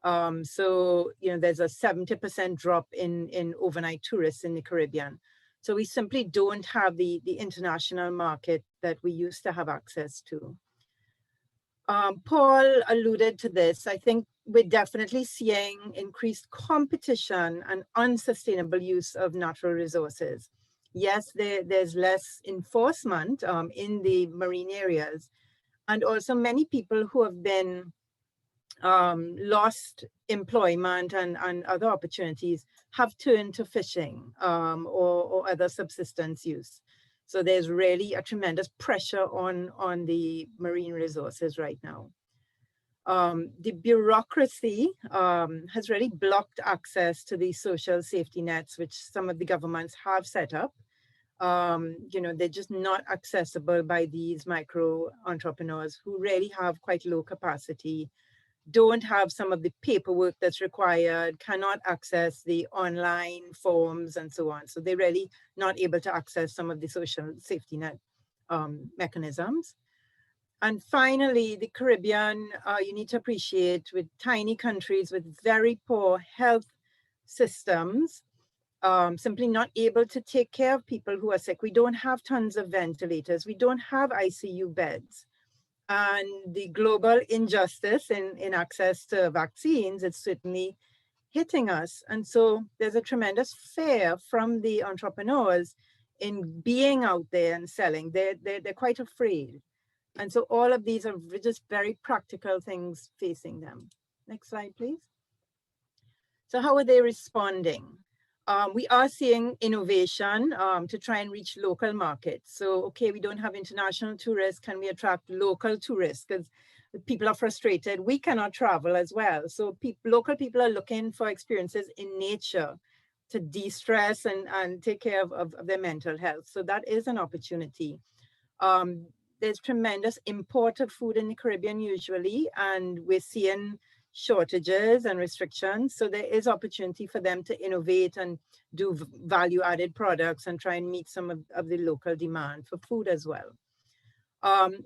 So, you know, there's a 70% drop in overnight tourists in the Caribbean. So we simply don't have the international market that we used to have access to. Paul alluded to this. I think we're definitely seeing increased competition and unsustainable use of natural resources. Yes, there's less enforcement in the marine areas, and also many people who have been lost employment and other opportunities have turned to fishing or other subsistence use. So there's really a tremendous pressure on the marine resources right now. The bureaucracy has really blocked access to the social safety nets, which some of the governments have set up. You know, they're just not accessible by these micro entrepreneurs who really have quite low capacity, don't have some of the paperwork that's required, cannot access the online forms and so on. So they're really not able to access some of the social safety net mechanisms. And finally, the Caribbean, you need to appreciate, with tiny countries with very poor health systems, simply not able to take care of people who are sick. We don't have tons of ventilators. We don't have ICU beds. And the global injustice in access to vaccines is certainly hitting us. And so there's a tremendous fear from the entrepreneurs in being out there and selling. They're quite afraid. And so all of these are just very practical things facing them. Next slide, please. So how are they responding? We are seeing innovation to try and reach local markets. So, okay, we don't have international tourists. Can we attract local tourists? Because people are frustrated. We cannot travel as well. So local people are looking for experiences in nature to de-stress and take care of their mental health. So that is an opportunity. There's tremendous imported food in the Caribbean usually, and we're seeing shortages and restrictions. So there is opportunity for them to innovate and do value-added products and try and meet some of the local demand for food as well.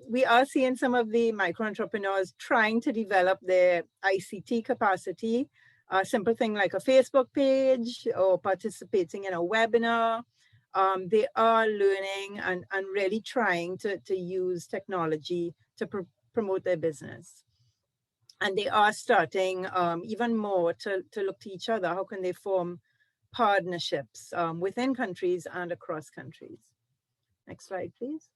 We are seeing some of the micro-entrepreneurs trying to develop their ICT capacity, a simple thing like a Facebook page or participating in a webinar. They are learning and really trying to use technology to promote their business. And they are starting even more to look to each other. How can they form partnerships within countries and across countries? Next slide, please.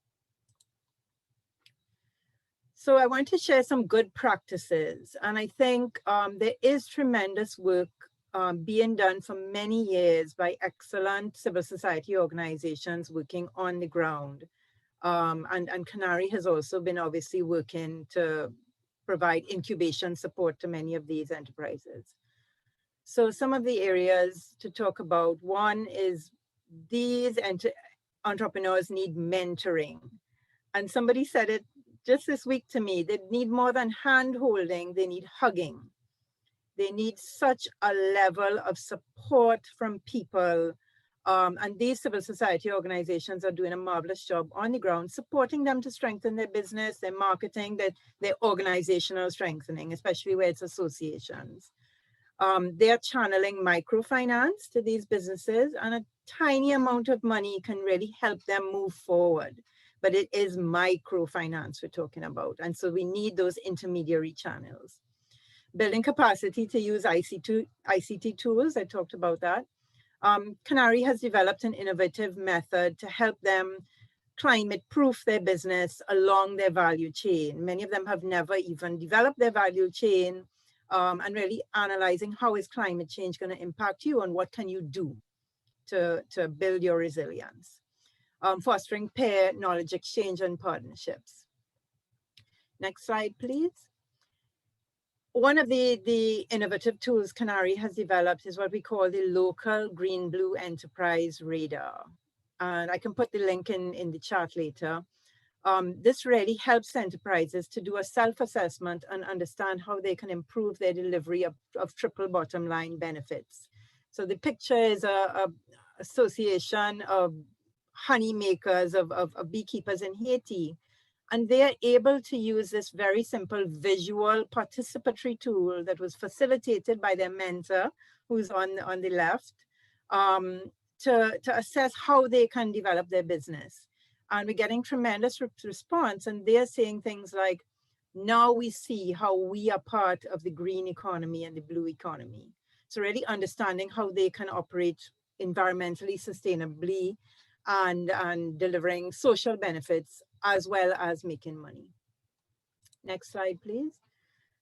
So I want to share some good practices. And I think there is tremendous work being done for many years by excellent civil society organizations working on the ground. And Canary has also been obviously working to provide incubation support to many of these enterprises. So some of the areas to talk about, one is these entrepreneurs need mentoring. And somebody said it just this week to me, they need more than hand-holding, they need hugging. They need such a level of support from people. And these civil society organizations are doing a marvelous job on the ground, supporting them to strengthen their business, their marketing, their organizational strengthening, especially where it's associations. They're channeling microfinance to these businesses, and a tiny amount of money can really help them move forward. But it is microfinance we're talking about. And so we need those intermediary channels. Building capacity to use ICT tools, I talked about that. Canary has developed an innovative method to help them climate-proof their business along their value chain. Many of them have never even developed their value chain and really analyzing how is climate change going to impact you and what can you do to build your resilience. Fostering peer knowledge exchange and partnerships. Next slide, please. One of the innovative tools Canary has developed is what we call the local green-blue enterprise radar. And I can put the link in the chat later. This really helps enterprises to do a self-assessment and understand how they can improve their delivery of triple bottom line benefits. So the picture is a association of honey makers, of beekeepers in Haiti. And they are able to use this very simple visual participatory tool that was facilitated by their mentor, who's on the left, to assess how they can develop their business. And we're getting tremendous response. And they're saying things like, now we see how we are part of the green economy and the blue economy. So really understanding how they can operate environmentally sustainably and delivering social benefits as well as making money. Next slide, please.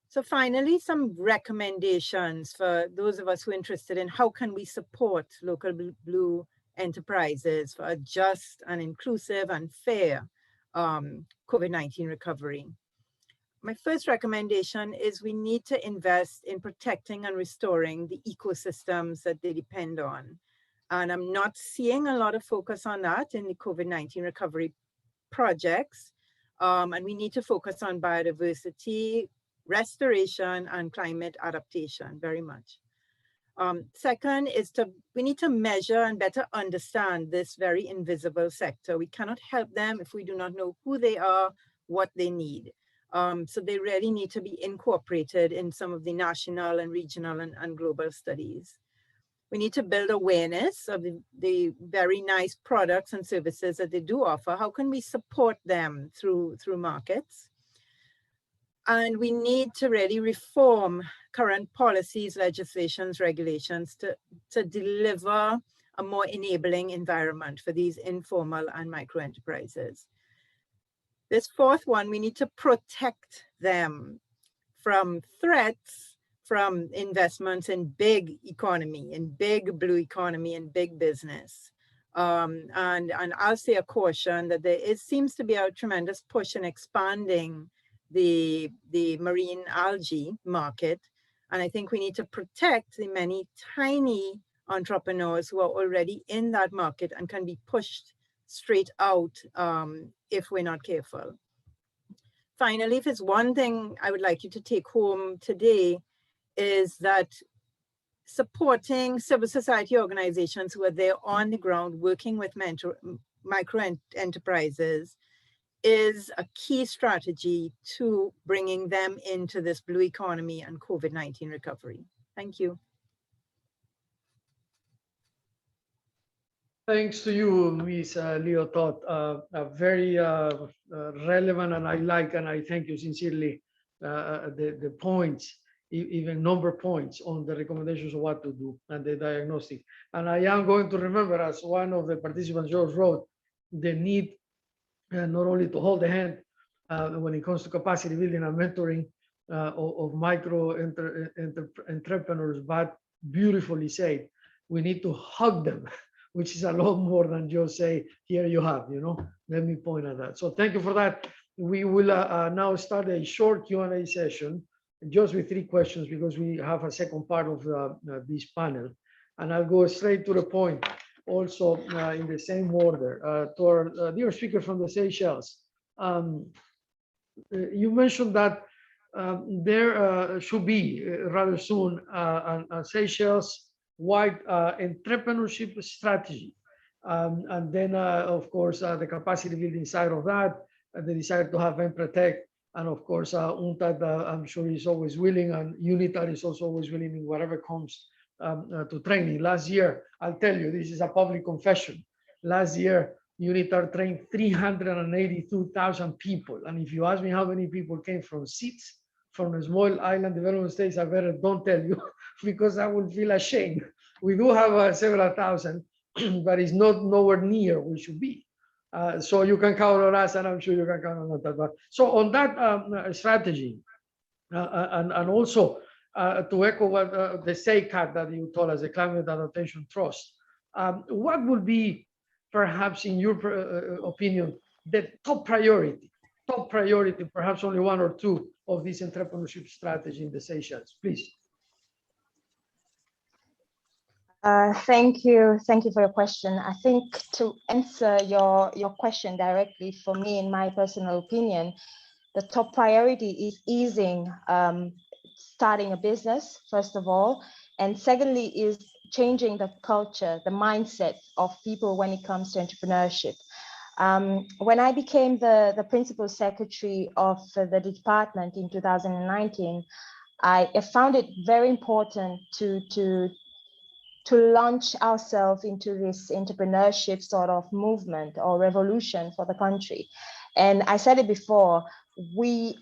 So finally, some recommendations for those of us who are interested in how can we support local blue enterprises for a just and inclusive and fair COVID-19 recovery. My first recommendation is we need to invest in protecting and restoring the ecosystems that they depend on. And I'm not seeing a lot of focus on that in the COVID-19 recovery projects. And we need to focus on biodiversity, restoration, and climate adaptation very much. Second is we need to measure and better understand this very invisible sector. We cannot help them if we do not know who they are, what they need. So they really need to be incorporated in some of the national and regional and global studies. We need to build awareness of the very nice products and services that they do offer. How can we support them through markets? And we need to really reform current policies, legislations, regulations to deliver a more enabling environment for these informal and micro enterprises. This fourth one, we need to protect them from threats from investments in big economy, in big blue economy, and big business. And I'll say a caution that seems to be a tremendous push in expanding the marine algae market. And I think we need to protect the many tiny entrepreneurs who are already in that market and can be pushed straight out if we're not careful. Finally, if there's one thing I would like you to take home today, is that supporting civil society organizations who are there on the ground working with micro enterprises is a key strategy to bringing them into this blue economy and COVID-19 recovery. Thank you. Thanks to you, Ms. Leotot. Very relevant, and I thank you sincerely the points, even number points on the recommendations of what to do and the diagnostic. And I am going to remember, as one of the participants just wrote, the need not only to hold the hand when it comes to capacity building and mentoring of micro entrepreneurs, but beautifully said, we need to hug them, which is a lot more than just say, here you have, let me point at that. So thank you for that. We will now start a short Q&A session, just with 3 questions, because we have a second part of this panel. And I'll go straight to the point, also in the same order. To our dear speaker from the Seychelles, you mentioned that there should be rather soon a Seychelles-wide entrepreneurship strategy. And then, of course, the capacity building side of that, the desire to have Emprotech, and of course, UNCTAD, I'm sure is always willing, and UNITAR is also always willing in whatever comes to training. Last year, I'll tell you, this is a public confession. Last year, UNITAR trained 382,000 people. And if you ask me how many people came from seats, from the small island development states, I better don't tell you, because I will feel ashamed. We do have several thousand, but it's not nowhere near we should be. So you can count on us, and I'm sure you can count on that. So on that strategy, and also to echo what the CAT that you told us, the Climate Adaptation Trust, what would be, perhaps in your opinion, the top priority, perhaps only 1 or 2 of this entrepreneurship strategy in the Seychelles, please? Thank you for your question. I think to answer your question directly, for me, in my personal opinion, the top priority is easing starting a business, first of all, and secondly is changing the culture, the mindset of people when it comes to entrepreneurship. When I became the principal secretary of the department in 2019, I found it very important to launch ourselves into this entrepreneurship sort of movement or revolution for the country. And I said it before, we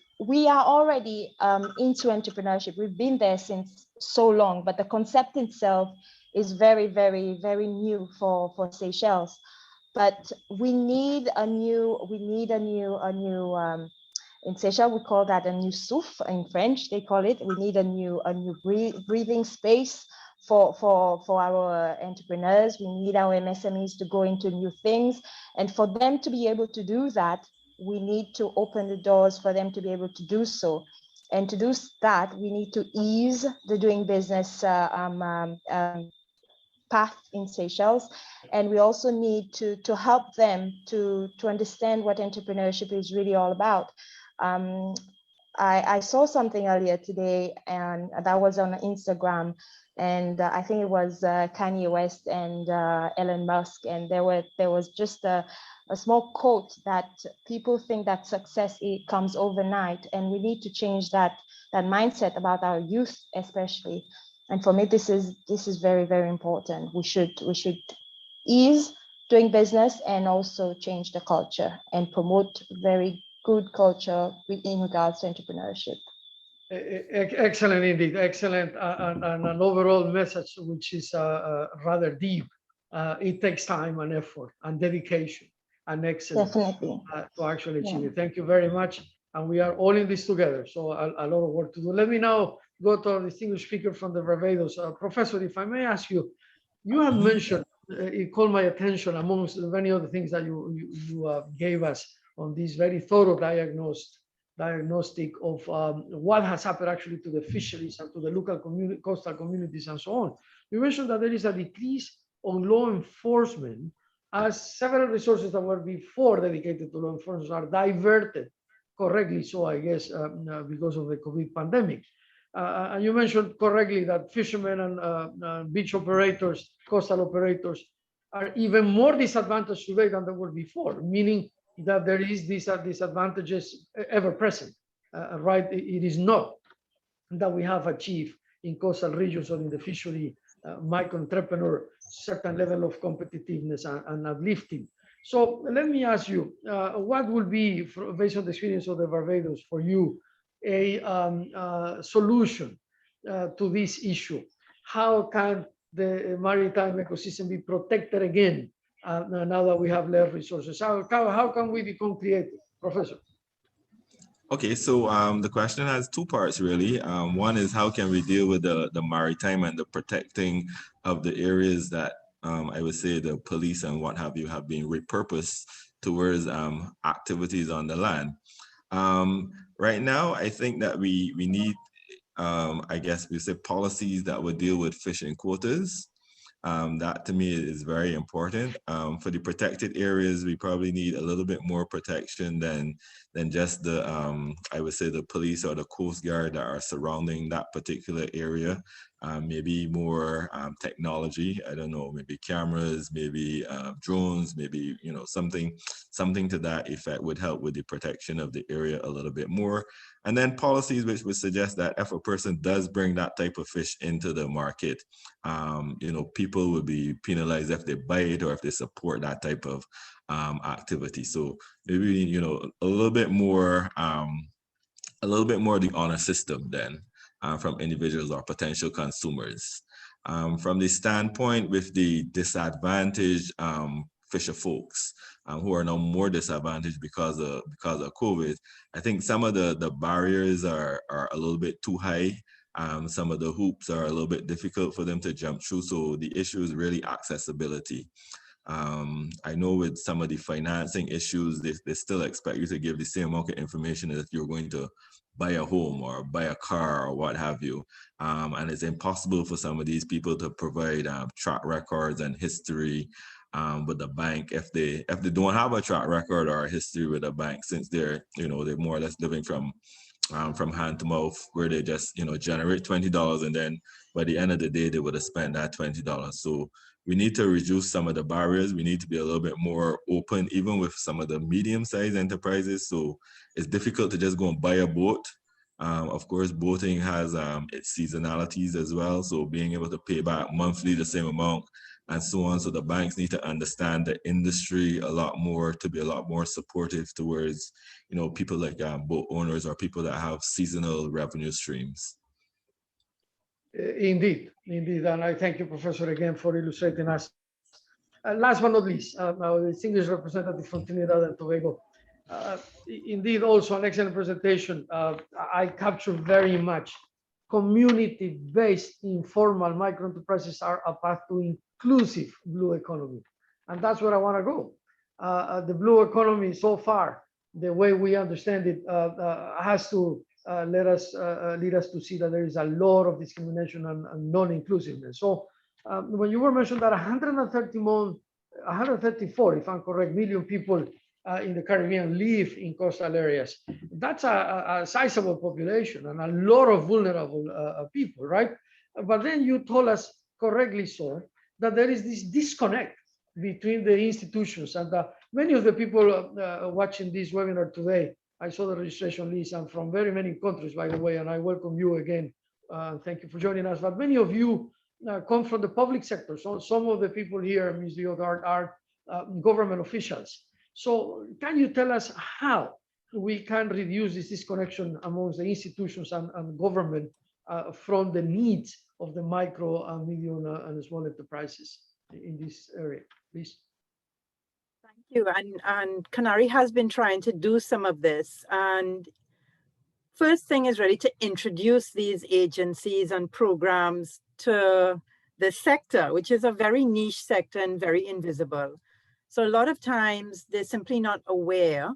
are already into entrepreneurship. We've been there since so long, but the concept itself is very, very, very new for Seychelles. But we need a new in Seychelles, we call that a new souffle. In French, they call it. We need a new breathing space for our entrepreneurs. We need our MSMEs to go into new things. And for them to be able to do that, we need to open the doors for them to be able to do so. And to do that, we need to ease the doing business path in Seychelles. And we also need to help them to understand what entrepreneurship is really all about. I saw something earlier today, and that was on Instagram, and I think it was Kanye West and Elon Musk, and there was just a small quote that people think that success comes overnight, and we need to change that mindset about our youth, especially. And for me, this is very, very important. We should ease doing business and also change the culture and promote very good culture in regards to entrepreneurship. Excellent indeed, excellent, and an overall message which is rather deep. It takes time and effort and dedication and excellence Definitely. To actually achieve it. Thank you very much, and we are all in this together, so a lot of work to do. Let me now go to our distinguished speaker from the Barbados. Professor, if I may ask you, you have mentioned, it called my attention amongst the many other things that you gave us on this very thorough diagnostic of what has happened actually to the fisheries and to the local coastal communities and so on. You mentioned that there is a decrease on law enforcement as several resources that were before dedicated to law enforcement are diverted, correctly so, I guess, because of the COVID pandemic. And you mentioned correctly that fishermen and beach operators, coastal operators, are even more disadvantaged today than they were before, meaning that there is these disadvantages ever present, right? It is not that we have achieved in coastal regions or in the fishery micro entrepreneur certain level of competitiveness and uplifting. So let me ask you, what will be, based on the experience of the Barbados, for you, a solution to this issue? How can the maritime ecosystem be protected again now that we have less resources? How can we become creative, Professor? Okay, so the question has two parts really. One is how can we deal with the maritime and the protecting of the areas that I would say the police and what have you have been repurposed towards activities on the land. Right now, I think that we need, I guess we say, policies that would deal with fishing quotas. That to me is very important. For the protected areas, we probably need a little bit more protection than just the, I would say, the police or the Coast Guard that are surrounding that particular area. Maybe more technology, I don't know, maybe cameras, maybe drones, maybe, you know, something to that effect would help with the protection of the area a little bit more. And then policies which would suggest that if a person does bring that type of fish into the market, you know, people would be penalized if they buy it or if they support that type of activity. So maybe, you know, a little bit more the honor system then. From individuals or potential consumers. From the standpoint with the disadvantaged fisher folks who are now more disadvantaged because of COVID, I think some of the barriers are a little bit too high. Some of the hoops are a little bit difficult for them to jump through. So the issue is really accessibility. I know with some of the financing issues, they still expect you to give the same amount of information as if you're going to buy a home or buy a car or what have you. And it's impossible for some of these people to provide track records and history with the bank if they don't have a track record or a history with a bank, since they're, you know, they're more or less living from hand to mouth, where they just, you know, generate $20 and then by the end of the day they would have spent that $20. So we need to reduce some of the barriers. We need to be a little bit more open, even with some of the medium-sized enterprises. So it's difficult to just go and buy a boat. Of course, boating has its seasonalities as well. So being able to pay back monthly the same amount and so on. So the banks need to understand the industry a lot more, to be a lot more supportive towards, you know, people like boat owners or people that have seasonal revenue streams. Indeed, indeed. And I thank you, Professor, again for illustrating us. Last but not least, our distinguished representative from Trinidad and Tobago. Indeed, also an excellent presentation. I capture very much community-based informal micro enterprises are a path to inclusive blue economy. And that's where I want to go. The blue economy so far, the way we understand it, has to lead us to see that there is a lot of discrimination and non-inclusiveness. So when you were mentioned that 134, if I'm correct, million people in the Caribbean live in coastal areas, that's a sizable population and a lot of vulnerable people, right? But then you told us, correctly so, that there is this disconnect between the institutions, and many of the people watching this webinar today, I saw the registration list, and from very many countries, by the way, and I welcome you again. Thank you for joining us. But many of you come from the public sector. So some of the people here, Ms. Liotard, are government officials. So can you tell us how we can reduce this disconnection amongst the institutions and government from the needs of the micro and medium and small enterprises in this area, please? Thank you. And Canary has been trying to do some of this. And first thing is really to introduce these agencies and programs to the sector, which is a very niche sector and very invisible. So a lot of times they're simply not aware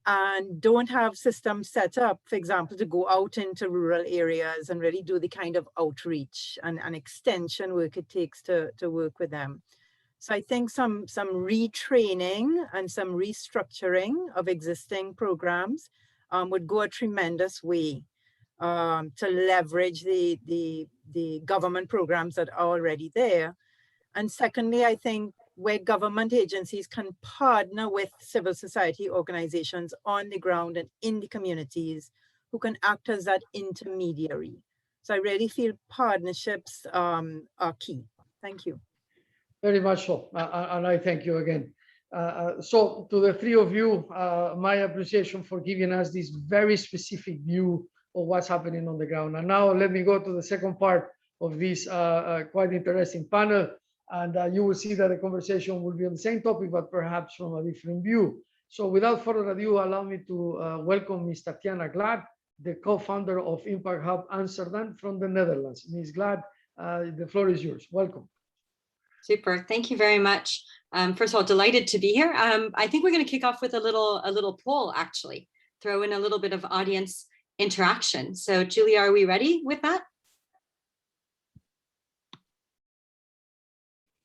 and don't have systems set up, for example, to go out into rural areas and really do the kind of outreach and extension work it takes to work with them. So I think some retraining and some restructuring of existing programs would go a tremendous way to leverage the government programs that are already there. And secondly, I think where government agencies can partner with civil society organizations on the ground and in the communities who can act as that intermediary. So I really feel partnerships are key. Thank you. Very much so, and I thank you again. So to the three of you, my appreciation for giving us this very specific view of what's happening on the ground. And now let me go to the second part of this quite interesting panel. And you will see that the conversation will be on the same topic, but perhaps from a different view. So without further ado, allow me to welcome Ms. Tatiana Glad, the co-founder of Impact Hub Amsterdam from the Netherlands. Ms. Glad, the floor is yours. Welcome. Super, thank you very much. First of all, delighted to be here. I think we're going to kick off with a little poll, actually, throw in a little bit of audience interaction. So Julia, are we ready with that?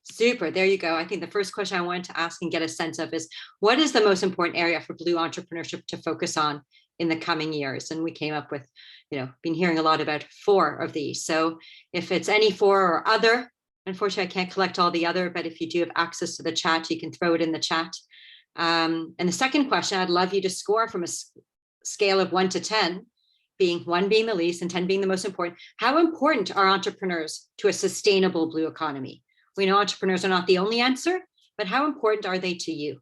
Super, there you go. I think the first question I wanted to ask and get a sense of is, what is the most important area for Blue entrepreneurship to focus on in the coming years? And we came up with, been hearing a lot about 4 of these. So if it's any 4 or other, unfortunately, I can't collect all the other, but if you do have access to the chat, you can throw it in the chat. And the second question, I'd love you to score from a scale of 1 to 10, being 1 being the least and 10 being the most important. How important are entrepreneurs to a sustainable blue economy? We know entrepreneurs are not the only answer, but how important are they to you?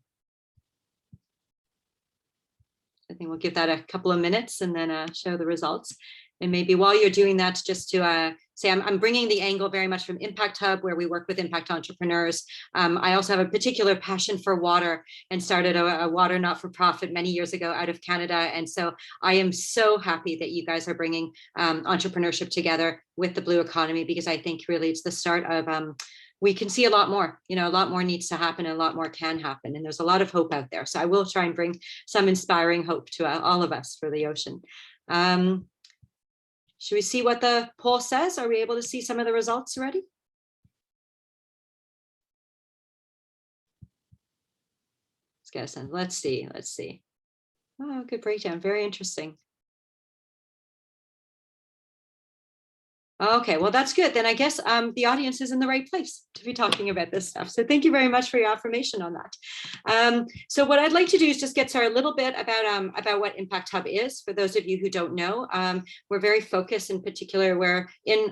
I think we'll give that a couple of minutes and then show the results. And maybe while you're doing that, just to say, I'm bringing the angle very much from Impact Hub, where we work with impact entrepreneurs. I also have a particular passion for water and started a water not-for-profit many years ago out of Canada. And so I am so happy that you guys are bringing entrepreneurship together with the blue economy, because I think really it's the start of, we can see a lot more, a lot more needs to happen and a lot more can happen. And there's a lot of hope out there. So I will try and bring some inspiring hope to all of us for the ocean. Should we see what the poll says? Are we able to see some of the results already? Let's get a sense. Let's see. Oh, good breakdown. Very interesting. Okay, well, that's good. Then I guess the audience is in the right place to be talking about this stuff. So thank you very much for your affirmation on that. So what I'd like to do is just get started a little bit about what Impact Hub is. For those of you who don't know, we're very focused in particular.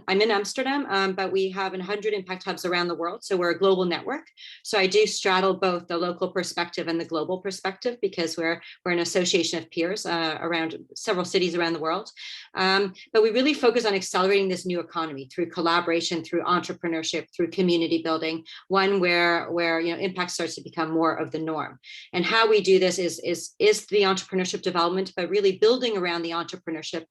I'm in Amsterdam, but we have 100 Impact Hubs around the world. So we're a global network. So I do straddle both the local perspective and the global perspective because we're an association of peers around several cities around the world. But we really focus on accelerating this new economy through collaboration, through entrepreneurship, through community building, one where impact starts to become more of the norm. And how we do this is the entrepreneurship development, but really building around the entrepreneurship,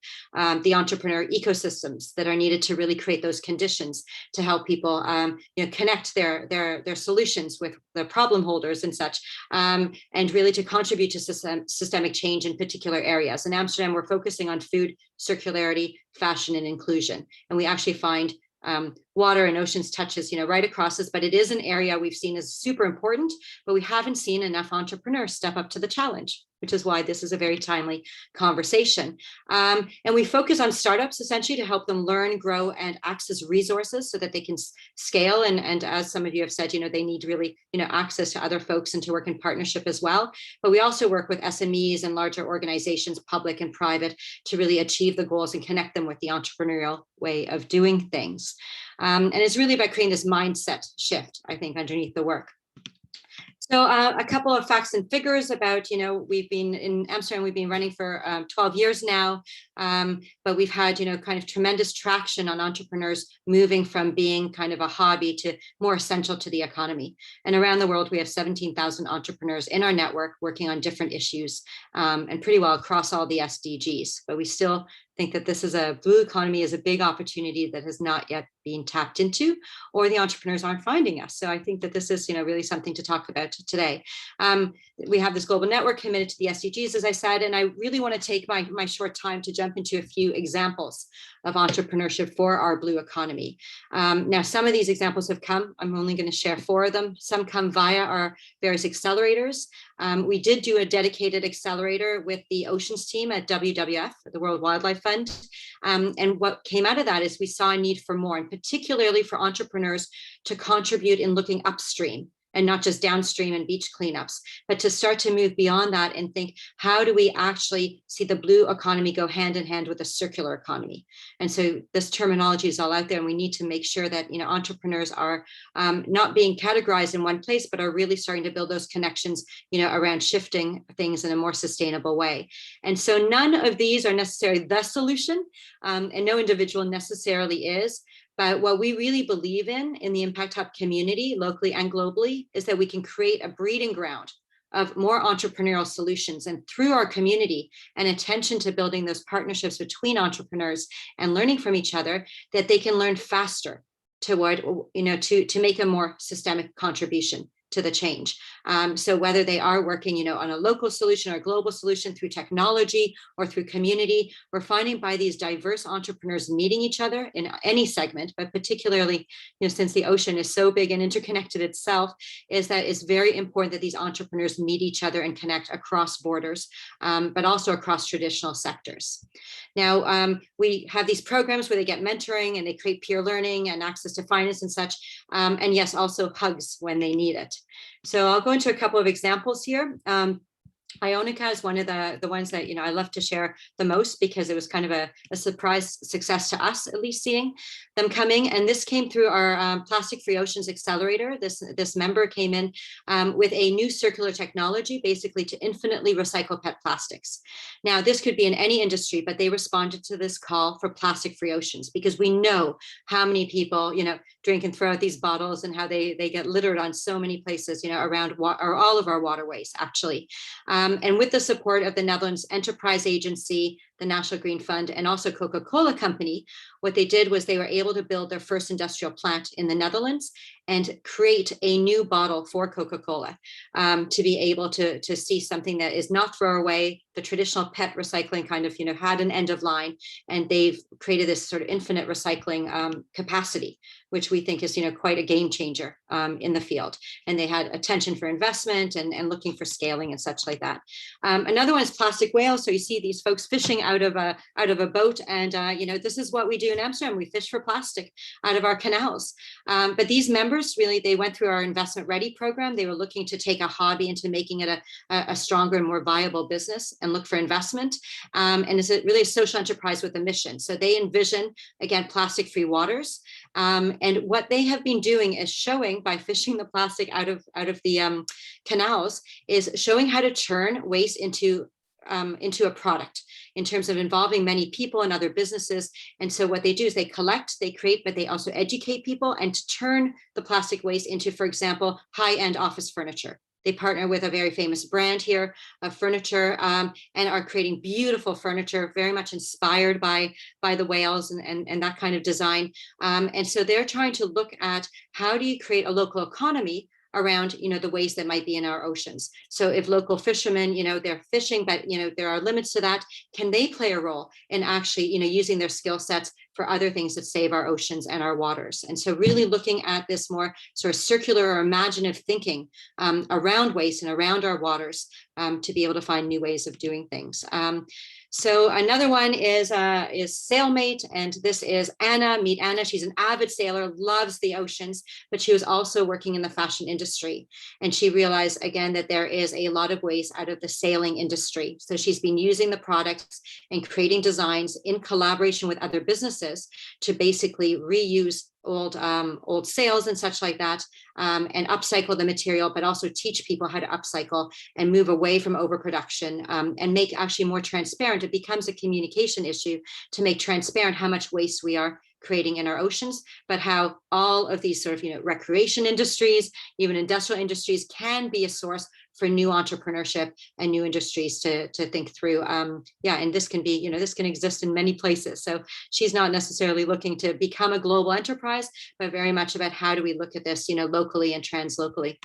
the entrepreneur ecosystems that are needed to really create those conditions to help people connect their solutions with the problem holders and such, and really to contribute to systemic change in particular areas. In Amsterdam, we're focusing on food, circularity, fashion, and inclusion. And we actually find water and oceans touches, right across this, but it is an area we've seen as super important, but we haven't seen enough entrepreneurs step up to the challenge, which is why this is a very timely conversation. And we focus on startups essentially to help them learn, grow, and access resources so that they can scale. And as some of you have said, they need really, access to other folks and to work in partnership as well. But we also work with SMEs and larger organizations, public and private, to really achieve the goals and connect them with the entrepreneurial way of doing things. And it's really about creating this mindset shift, I think, underneath the work. So a couple of facts and figures about, we've been in Amsterdam, we've been running for 12 years now, but we've had, kind of tremendous traction on entrepreneurs moving from being kind of a hobby to more essential to the economy. And around the world, we have 17,000 entrepreneurs in our network working on different issues and pretty well across all the SDGs. But we still think that this is a blue economy is a big opportunity that has not yet been tapped into, or the entrepreneurs aren't finding us. So I think that this is, really something to talk about today. We have this global network committed to the SDGs, as I said, and I really want to take my short time to jump into a few examples of entrepreneurship for our blue economy. Now, some of these examples have come. I'm only going to share 4 of them. Some come via our various accelerators. We did do a dedicated accelerator with the oceans team at WWF, the World Wildlife Fund. And what came out of that is we saw a need for more, and particularly for entrepreneurs to contribute in looking upstream and not just downstream and beach cleanups, but to start to move beyond that and think, how do we actually see the blue economy go hand in hand with a circular economy? And so this terminology is all out there, and we need to make sure that entrepreneurs are not being categorized in one place, but are really starting to build those connections around shifting things in a more sustainable way. And so none of these are necessarily the solution, and no individual necessarily is. But what we really believe in the Impact Hub community, locally and globally, is that we can create a breeding ground of more entrepreneurial solutions. And through our community and attention to building those partnerships between entrepreneurs and learning from each other, that they can learn faster toward, to make a more systemic contribution to the change. So whether they are working, on a local solution or a global solution through technology or through community, we're finding by these diverse entrepreneurs meeting each other in any segment, but particularly, since the ocean is so big and interconnected itself, is that it's very important that these entrepreneurs meet each other and connect across borders, but also across traditional sectors. Now, we have these programs where they get mentoring and they create peer learning and access to finance and such, and yes, also hugs when they need it. So I'll go into a couple of examples here. Ionica is one of the ones that I love to share the most, because it was kind of a surprise success to us, at least seeing them coming. And this came through our Plastic Free Oceans Accelerator. This member came in with a new circular technology, basically to infinitely recycle PET plastics. Now, this could be in any industry, but they responded to this call for plastic free oceans, because we know how many people drink and throw out these bottles, and how they get littered on so many places around or all of our waterways, actually. And with the support of the Netherlands Enterprise Agency, the National Green Fund, and also Coca-Cola Company, what they did was they were able to build their first industrial plant in the Netherlands and create a new bottle for Coca-Cola to be able to see something that is not throw away. The traditional PET recycling kind of, had an end of line, and they've created this sort of infinite recycling capacity, which we think is, quite a game changer in the field. And they had attention for investment and looking for scaling and such like that. Another one is plastic whales. So you see these folks fishing out of a boat. And, this is what we do in Amsterdam. We fish for plastic out of our canals. But these members really, they went through our investment ready program. They were looking to take a hobby into making it a stronger and more viable business and look for investment. And it's really a social enterprise with a mission. So they envision, again, plastic-free waters. And what they have been doing is showing, by fishing the plastic out of the canals, is showing how to turn waste into a product in terms of involving many people and other businesses. And so what they do is they collect, they create, but they also educate people and to turn the plastic waste into, for example, high-end office furniture. They partner with a very famous brand here of furniture and are creating beautiful furniture, very much inspired by the whales and that kind of design. And so they're trying to look at how do you create a local economy around, the waste that might be in our oceans. So if local fishermen, they're fishing, but, there are limits to that, can they play a role in actually, using their skill sets for other things that save our oceans and our waters? And so really looking at this more sort of circular or imaginative thinking around waste and around our waters to be able to find new ways of doing things. So another one is Sailmate, and this is Anna. Meet Anna. She's an avid sailor, loves the oceans, but she was also working in the fashion industry. And she realized, again, that there is a lot of waste out of the sailing industry. So she's been using the products and creating designs in collaboration with other businesses to basically reuse old sails and such like that, and upcycle the material, but also teach people how to upcycle and move away from overproduction and make actually more transparent. It becomes a communication issue to make transparent how much waste we are creating in our oceans, but how all of these sort of, recreation industries, even industrial industries, can be a source for new entrepreneurship and new industries to think through. And this can be, this can exist in many places. So she's not necessarily looking to become a global enterprise, but very much about how do we look at this, locally and translocally.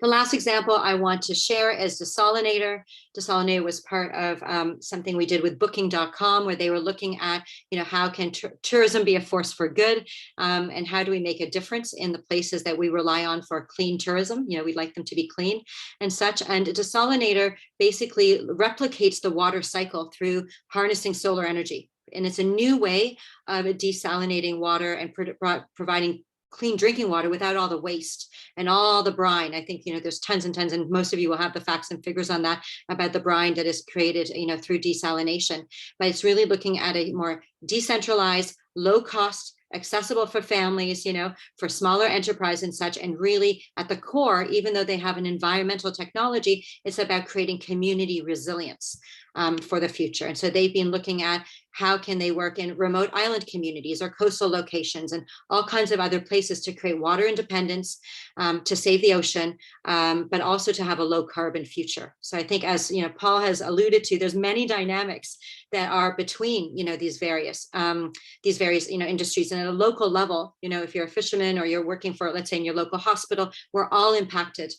The last example I want to share is Desalinator. Desalinator was part of something we did with Booking.com, where they were looking at, how can tourism be a force for good, and how do we make a difference in the places that we rely on for clean tourism? We'd like them to be clean and such. And Desalinator basically replicates the water cycle through harnessing solar energy. And it's a new way of desalinating water and providing clean drinking water without all the waste and all the brine. I think, there's tons and tons, and most of you will have the facts and figures on that, about the brine that is created, through desalination. But it's really looking at a more decentralized, low cost, accessible for families, for smaller enterprise and such. And really at the core, even though they have an environmental technology, it's about creating community resilience for the future. And so they've been looking at how can they work in remote island communities or coastal locations and all kinds of other places to create water independence, to save the ocean, but also to have a low carbon future. So I think, as Paul has alluded to, there's many dynamics that are between these various industries. And at a local level, if you're a fisherman or you're working for, let's say, in your local hospital, we're all impacted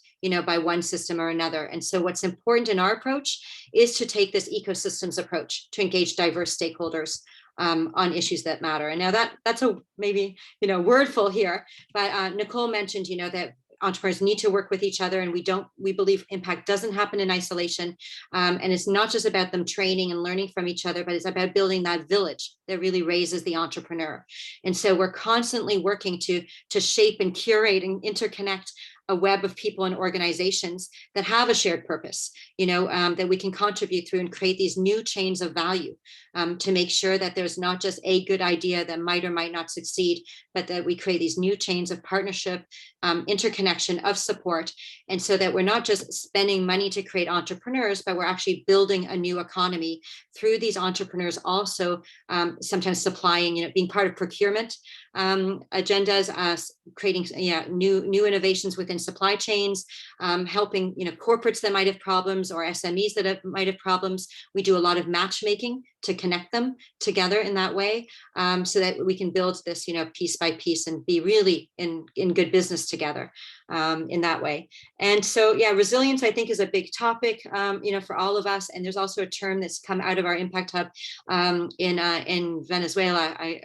by one system or another. And so what's important in our approach is to take this ecosystems approach to engage diverse stakeholders on issues that matter. And now that's a maybe wordful here, but Nicole mentioned that entrepreneurs need to work with each other, and we believe impact doesn't happen in isolation, and it's not just about them training and learning from each other, but it's about building that village that really raises the entrepreneur. And so we're constantly working to shape and curate and interconnect a web of people and organizations that have a shared purpose, that we can contribute through and create these new chains of value, to make sure that there's not just a good idea that might or might not succeed, but that we create these new chains of partnership, interconnection, of support. And so that we're not just spending money to create entrepreneurs, but we're actually building a new economy through these entrepreneurs, also sometimes supplying, being part of procurement agendas, creating new innovations within supply chains, helping corporates that might have problems or SMEs that might have problems. We do a lot of matchmaking to connect them together in that way, so that we can build this piece by piece and be really in good business together in that way. And so resilience, I think, is a big topic for all of us. And there's also a term that's come out of our Impact Hub in Venezuela. I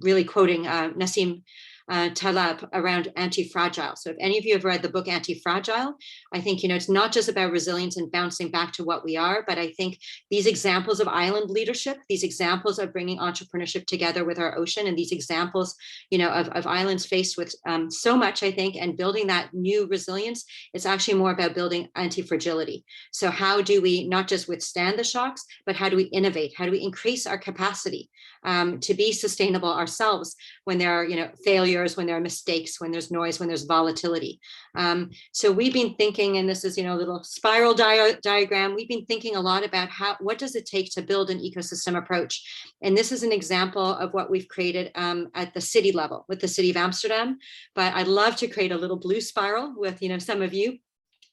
really quoting Nassim Taleb around anti-fragile. So if any of you have read the book Anti-Fragile, I think, it's not just about resilience and bouncing back to what we are, but I think these examples of island leadership, these examples of bringing entrepreneurship together with our ocean, and these examples, of islands faced with so much, I think, and building that new resilience, it's actually more about building anti-fragility. So how do we not just withstand the shocks, but how do we innovate? How do we increase our capacity to be sustainable ourselves when there are, failures, when there are mistakes, when there's noise, when there's volatility. So we've been thinking, and this is, a little spiral diagram. We've been thinking a lot about what does it take to build an ecosystem approach? And this is an example of what we've created at the city level with the City of Amsterdam. But I'd love to create a little blue spiral with, some of you,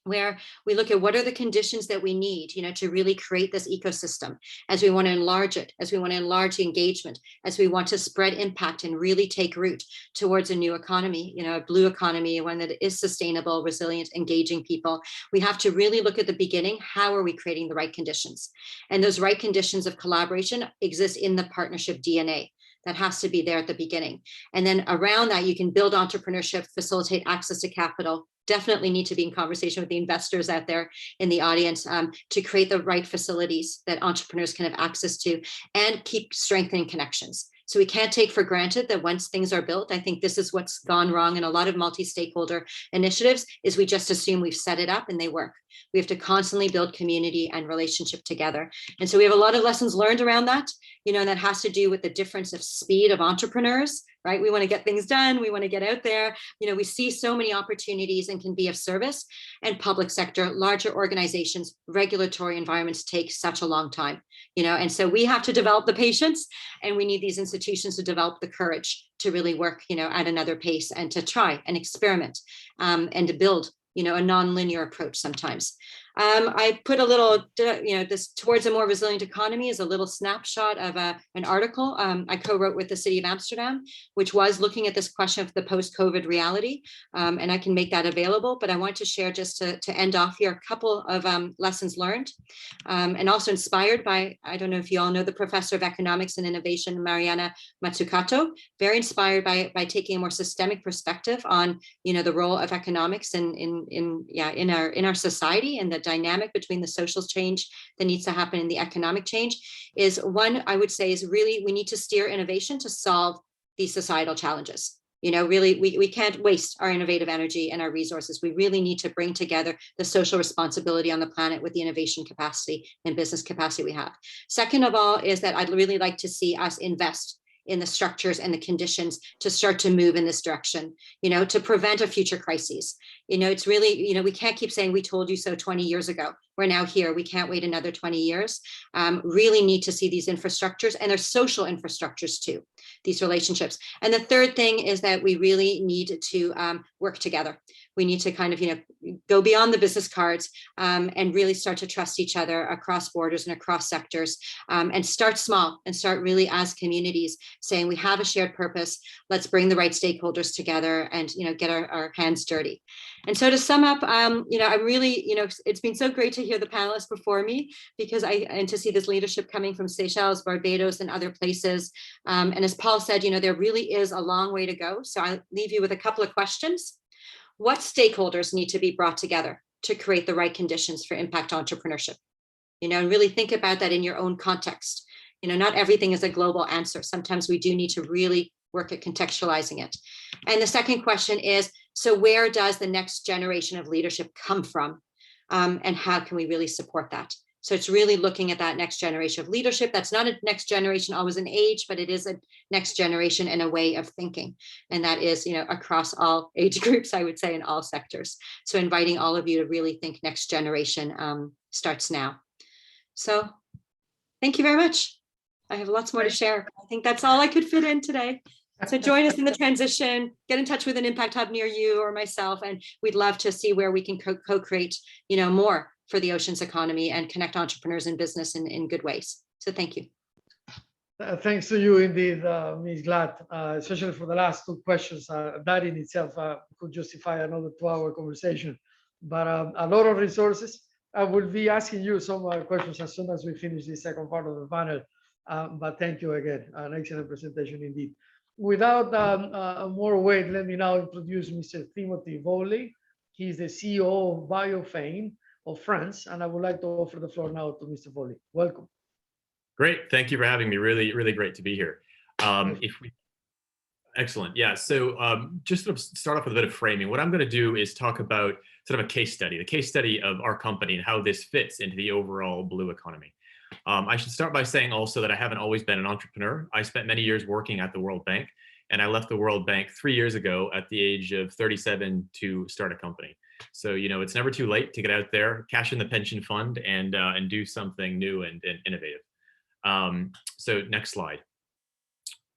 where we look at what are the conditions that we need, to really create this ecosystem as we want to enlarge it, as we want to enlarge the engagement, as we want to spread impact and really take root towards a new economy, a blue economy, one that is sustainable, resilient, engaging people. We have to really look at the beginning. How are we creating the right conditions? And those right conditions of collaboration exist in the partnership DNA. That has to be there at the beginning. And then around that, you can build entrepreneurship, facilitate access to capital. Definitely need to be in conversation with the investors out there in the audience to create the right facilities that entrepreneurs can have access to and keep strengthening connections. So we can't take for granted that once things are built, I think this is what's gone wrong in a lot of multi-stakeholder initiatives, is we just assume we've set it up and they work. We have to constantly build community and relationship together. And so we have a lot of lessons learned around that, and that has to do with the difference of speed of entrepreneurs, right? We want to get things done. We want to get out there. We see so many opportunities and can be of service. And public sector, larger organizations, regulatory environments take such a long time, and so we have to develop the patience, and we need these institutions to develop the courage to really work, at another pace and to try and experiment and to build, a non-linear approach sometimes. I put a little, this towards a more resilient economy is a little snapshot of an article I co-wrote with the City of Amsterdam, which was looking at this question of the post-COVID reality. And I can make that available, but I want to share just to end off here a couple of lessons learned and also inspired by, I don't know if you all know the professor of economics and innovation, Mariana Mazzucato, very inspired by taking a more systemic perspective on, the role of economics in our society, and the dynamic between the social change that needs to happen and the economic change is one, I would say, is really we need to steer innovation to solve these societal challenges. Really, we can't waste our innovative energy and our resources. We really need to bring together the social responsibility on the planet with the innovation capacity and business capacity we have. Second of all is that I'd really like to see us invest in the structures and the conditions to start to move in this direction, to prevent a future crises. It's really, we can't keep saying we told you so 20 years ago. We're now here. We can't wait another 20 years. Really need to see these infrastructures, and there's social infrastructures too, these relationships. And the third thing is that we really need to work together. We need to kind of, go beyond the business cards and really start to trust each other across borders and across sectors, and start small and start really as communities saying we have a shared purpose. Let's bring the right stakeholders together and, get our hands dirty. And so to sum up, I'm really, it's been so great to hear the panelists before me, because and to see this leadership coming from Seychelles, Barbados, and other places. And as Paul said, there really is a long way to go. So I'll leave you with a couple of questions. What stakeholders need to be brought together to create the right conditions for impact entrepreneurship? And really think about that in your own context. Not everything is a global answer. Sometimes we do need to really work at contextualizing it. And the second question is, so where does the next generation of leadership come from? And how can we really support that? So it's really looking at that next generation of leadership. That's not a next generation always in age, but it is a next generation in a way of thinking. And that is, across all age groups, I would say, in all sectors. So inviting all of you to really think next generation starts now. So thank you very much. I have lots more to share. I think that's all I could fit in today. So join us in the transition, get in touch with an impact hub near you or myself, and we'd love to see where we can co-create, more for the ocean's economy and connect entrepreneurs and business in good ways. So thank you. Thanks to you indeed, Ms. Glad, especially for the last two questions. That in itself could justify another 2-hour conversation, but a lot of resources. I will be asking you some questions as soon as we finish the second part of the panel, but thank you again. An excellent presentation indeed. without more wait, let me now introduce Mr. Timothy Voley. He's the CEO of Biofane of France, and I would like to offer the floor now to Mr. Voley. Welcome. Great, thank you for having me. Really, really great to be here. Excellent, yeah. So just to start off with a bit of framing, what I'm going to do is talk about sort of a case study, the case study of our company and how this fits into the overall blue economy. I should start by saying also that I haven't always been an entrepreneur. I spent many years working at the World Bank, and I left the World Bank 3 years ago at the age of 37 to start a company. So, you know, it's never too late to get out there, cash in the pension fund, and do something new and innovative. So next slide.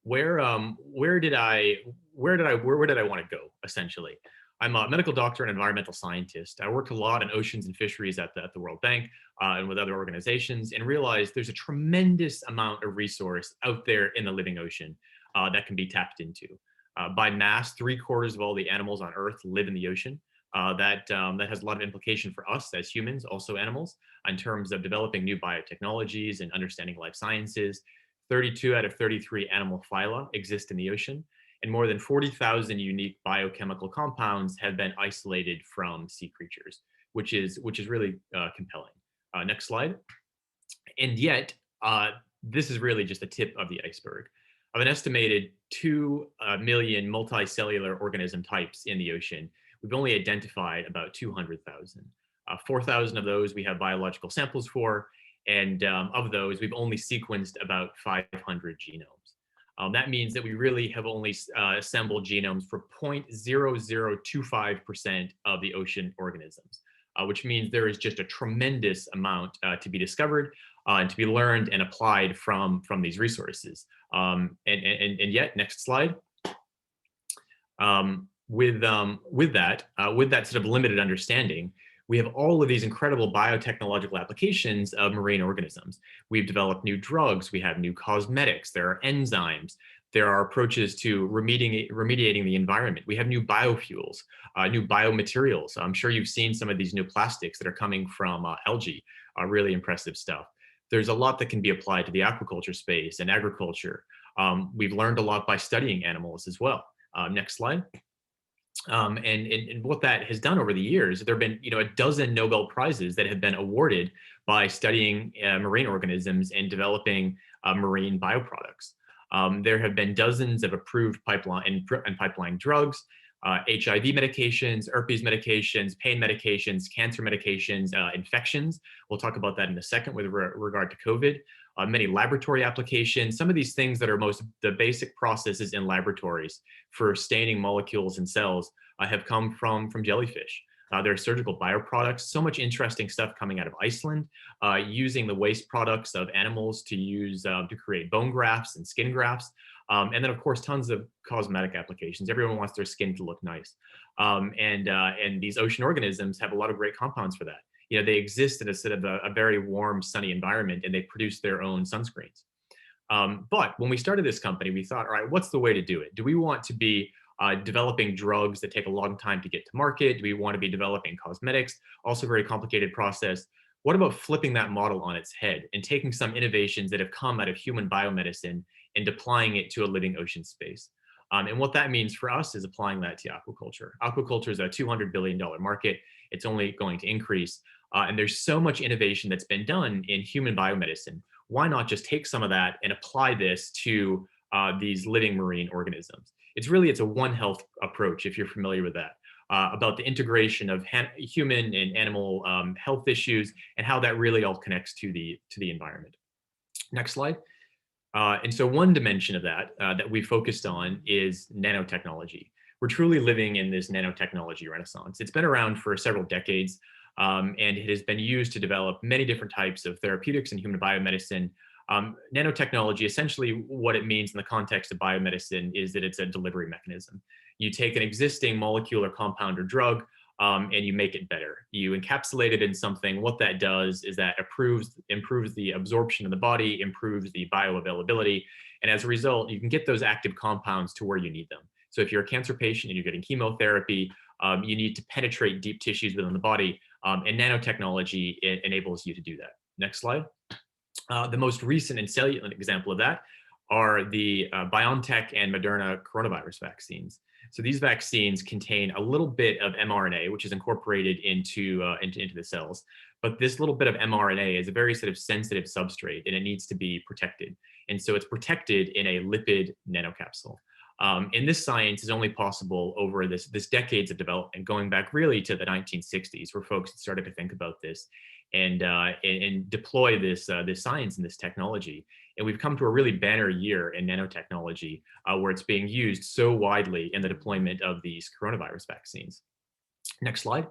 Where did I want to go, essentially? I'm a medical doctor and environmental scientist. I worked a lot in oceans and fisheries at the World Bank and with other organizations, and realized there's a tremendous amount of resource out there in the living ocean that can be tapped into. By mass, 3/4 of all the animals on Earth live in the ocean. That has a lot of implication for us as humans, also animals, in terms of developing new biotechnologies and understanding life sciences. 32 out of 33 animal phyla exist in the ocean, and more than 40,000 unique biochemical compounds have been isolated from sea creatures, which is really compelling. Next slide. And yet, this is really just the tip of the iceberg. Of an estimated 2 million multicellular organism types in the ocean, we've only identified about 200,000. 4,000 of those we have biological samples for, and of those, we've only sequenced about 500 genomes. That means that we really have only assembled genomes for 0.0025% of the ocean organisms, which means there is just a tremendous amount to be discovered and to be learned and applied from these resources. And yet, next slide. With that sort of limited understanding, we have all of these incredible biotechnological applications of marine organisms. We've developed new drugs, we have new cosmetics, there are enzymes, there are approaches to remediating the environment. We have new biofuels, new biomaterials. I'm sure you've seen some of these new plastics that are coming from algae, really impressive stuff. There's a lot that can be applied to the aquaculture space and agriculture. We've learned a lot by studying animals as well. Next slide. And what that has done over the years, there have been, you know, a dozen Nobel Prizes that have been awarded by studying marine organisms and developing marine bioproducts. There have been dozens of approved pipeline drugs, HIV medications, herpes medications, pain medications, cancer medications, infections. We'll talk about that in a second with regard to COVID. Many laboratory applications, some of these things that are the basic processes in laboratories for staining molecules and cells have come from jellyfish. There are surgical bioproducts, so much interesting stuff coming out of Iceland, using the waste products of animals to use to create bone grafts and skin grafts. And then, of course, tons of cosmetic applications. Everyone wants their skin to look nice. And these ocean organisms have a lot of great compounds for that. You know, they exist in a sort of a very warm, sunny environment, and they produce their own sunscreens. But when we started this company, we thought, all right, what's the way to do it? Do we want to be developing drugs that take a long time to get to market? Do we want to be developing cosmetics? Also a very complicated process. What about flipping that model on its head and taking some innovations that have come out of human biomedicine and applying it to a living ocean space? And what that means for us is applying that to aquaculture. Aquaculture is a $200 billion market. It's only going to increase. And there's so much innovation that's been done in human biomedicine. Why not just take some of that and apply this to these living marine organisms? It's a One Health approach, if you're familiar with that, about the integration of human and animal health issues and how that really all connects to the environment. Next slide. And so one dimension of that that we focused on is nanotechnology. We're truly living in this nanotechnology renaissance. It's been around for several decades, and it has been used to develop many different types of therapeutics in human biomedicine. Nanotechnology, essentially what it means in the context of biomedicine is that it's a delivery mechanism. You take an existing molecule or compound or drug, and you make it better. You encapsulate it in something. What that does is that improves the absorption in the body, improves the bioavailability, and as a result, you can get those active compounds to where you need them. So if you're a cancer patient and you're getting chemotherapy, you need to penetrate deep tissues within the body, and nanotechnology enables you to do that. Next slide. The most recent and salient example of that are the BioNTech and Moderna coronavirus vaccines. So these vaccines contain a little bit of mRNA, which is incorporated into the cells. But this little bit of mRNA is a very sort of sensitive substrate, and it needs to be protected. And so it's protected in a lipid nanocapsule. And this science is only possible over this decades of development, going back really to the 1960s, where folks started to think about this and deploy this science and this technology. And we've come to a really banner year in nanotechnology, where it's being used so widely in the deployment of these coronavirus vaccines. Next slide.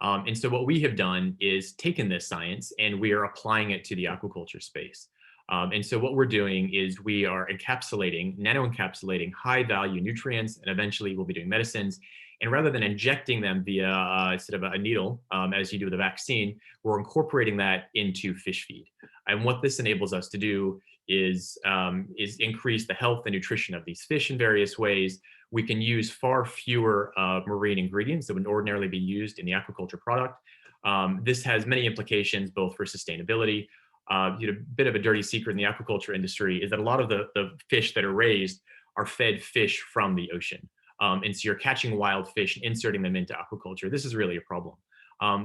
And so what we have done is taken this science and we are applying it to the aquaculture space. And so what we're doing is we are nano-encapsulating high value nutrients, and eventually we'll be doing medicines. And rather than injecting them via sort of a needle, as you do with a vaccine, we're incorporating that into fish feed. And what this enables us to do is increase the health and nutrition of these fish in various ways. We can use far fewer marine ingredients that would ordinarily be used in the aquaculture product. This has many implications, both for sustainability. A bit of a dirty secret in the aquaculture industry is that a lot of the fish that are raised are fed fish from the ocean. And so you're catching wild fish and inserting them into aquaculture. This is really a problem.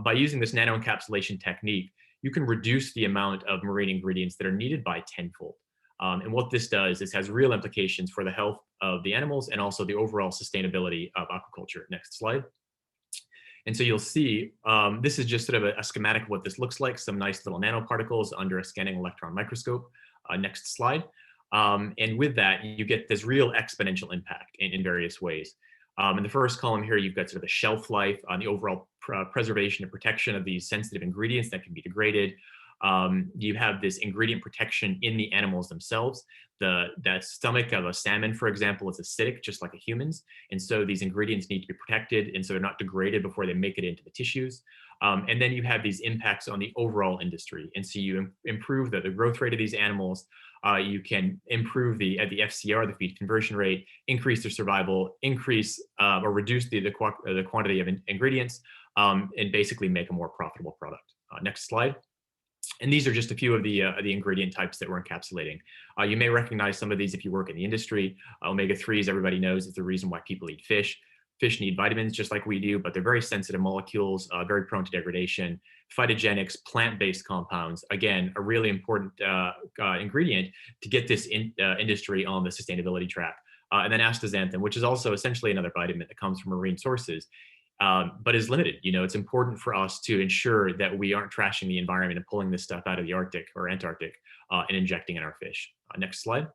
By using this nano-encapsulation technique, you can reduce the amount of marine ingredients that are needed by tenfold. And what this does is has real implications for the health of the animals and also the overall sustainability of aquaculture. Next slide. And so you'll see, this is just sort of a schematic of what this looks like, some nice little nanoparticles under a scanning electron microscope. Next slide. And with that, you get this real exponential impact in various ways. In the first column here, you've got sort of the shelf life on the overall preservation and protection of these sensitive ingredients that can be degraded. You have this ingredient protection in the animals themselves. That stomach of a salmon, for example, is acidic, just like a human's. And so these ingredients need to be protected, and so they're not degraded before they make it into the tissues. And then you have these impacts on the overall industry. And so you improve the growth rate of these animals. You can improve the FCR, the feed conversion rate, increase their survival, increase or reduce the quantity of ingredients, and basically make a more profitable product. Next slide. And these are just a few of the ingredient types that we're encapsulating. You may recognize some of these if you work in the industry. Omega-3s, everybody knows, is the reason why people eat fish. Fish need vitamins just like we do, but they're very sensitive molecules, very prone to degradation. Phytogenics, plant-based compounds, again, a really important ingredient to get this industry on the sustainability track. And then astaxanthin, which is also essentially another vitamin that comes from marine sources, but is limited. It's important for us to ensure that we aren't trashing the environment and pulling this stuff out of the Arctic or Antarctic and injecting in our fish. Next slide.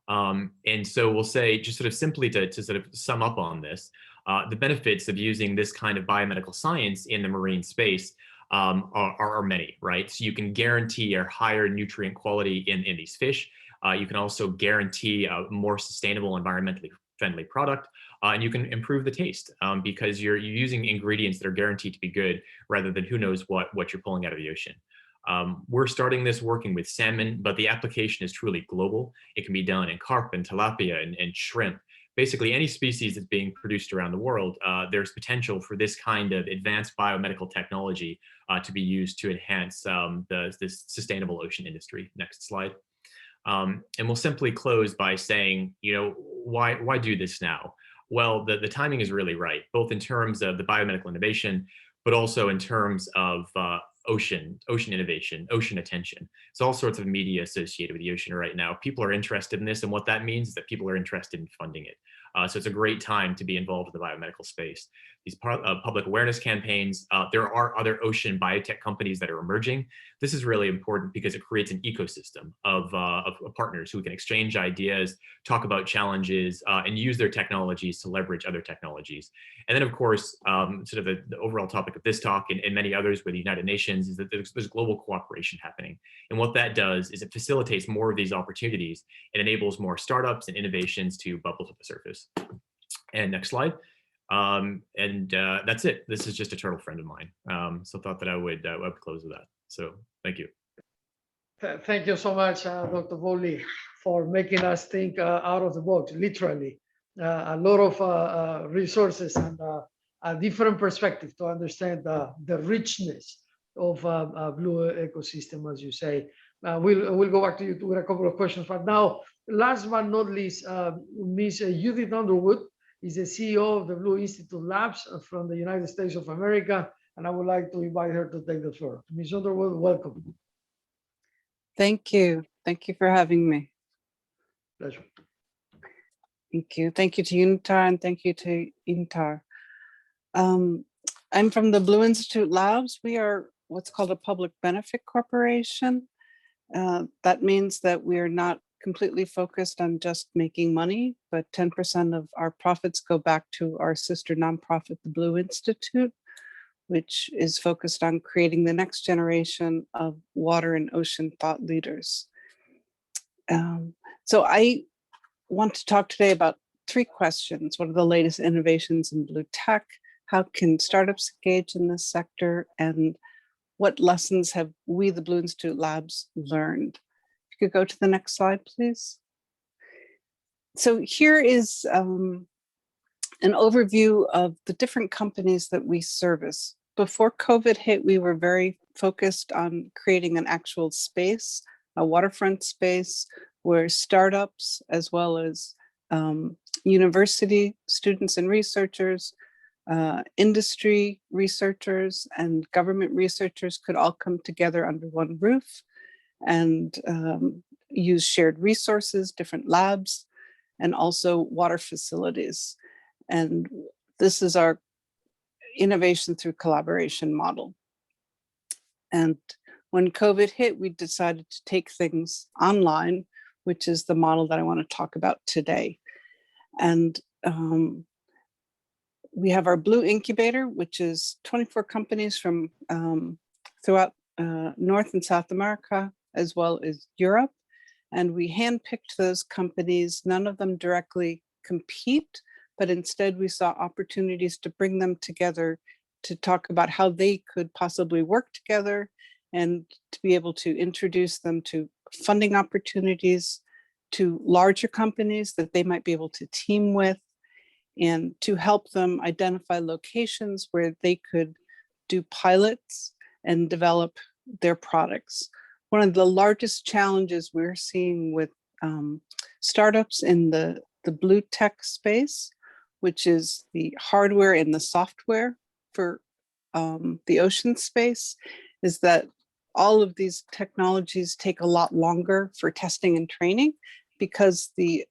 And so we'll say, just sort of simply to sort of sum up on this, the benefits of using this kind of biomedical science in the marine space are many, right? So you can guarantee a higher nutrient quality in these fish. You can also guarantee a more sustainable, environmentally friendly product, and you can improve the taste because you're using ingredients that are guaranteed to be good rather than who knows what you're pulling out of the ocean. We're starting this working with salmon, but the application is truly global. It can be done in carp and tilapia and shrimp. Basically, any species that's being produced around the world, there's potential for this kind of advanced biomedical technology to be used to enhance this sustainable ocean industry. Next slide. And we'll simply close by saying, why do this now? Well, the timing is really right, both in terms of the biomedical innovation, but also in terms of ocean innovation, ocean attention. There's all sorts of media associated with the ocean right now. People are interested in this, and what that means is that people are interested in funding it. So it's a great time to be involved in the biomedical space. These public awareness campaigns, there are other ocean biotech companies that are emerging. This is really important because it creates an ecosystem of partners who can exchange ideas, talk about challenges, and use their technologies to leverage other technologies. And then, of course, sort of the overall topic of this talk and many others with the United Nations is that there's global cooperation happening. And what that does is it facilitates more of these opportunities and enables more startups and innovations to bubble to the surface. And next slide. That's it. This is just a turtle friend of mine. So thought that I would close with that. So thank you. Thank you so much, Dr. Foley, for making us think out of the box, literally. A lot of resources and a different perspective to understand the richness of blue ecosystem, as you say. We'll go back to you with a couple of questions. But now, last but not least, Ms. Judith Underwood is the CEO of the Blue Institute Labs from the United States of America, and I would like to invite her to take the floor. Ms. Underwood, welcome. Thank you. Thank you for having me. Pleasure. Thank you. Thank you to UNITAR and thank you to UNITAR. I'm from the Blue Institute Labs. We are what's called a public benefit corporation. That means that we are not completely focused on just making money, but 10% of our profits go back to our sister nonprofit, the Blue Institute, which is focused on creating the next generation of water and ocean thought leaders. So I want to talk today about 3 questions. What are the latest innovations in blue tech? How can startups engage in this sector? And what lessons have we, the Blue Institute Labs, learned? If you could go to the next slide, please. So here is an overview of the different companies that we service. Before COVID hit, we were very focused on creating an actual space, a waterfront space, where startups, as well as university students and researchers, industry researchers and government researchers could all come together under one roof and use shared resources, different labs, and also water facilities. And this is our innovation through collaboration model. And when COVID hit, we decided to take things online, which is the model that I want to talk about today. And we have our Blue Incubator, which is 24 companies from throughout North and South America, as well as Europe. And we handpicked those companies. None of them directly compete, but instead we saw opportunities to bring them together to talk about how they could possibly work together and to be able to introduce them to funding opportunities, to larger companies that they might be able to team with, and to help them identify locations where they could do pilots and develop their products. One of the largest challenges we're seeing with startups in the blue tech space, which is the hardware and the software for the ocean space, is that all of these technologies take a lot longer for testing and training because the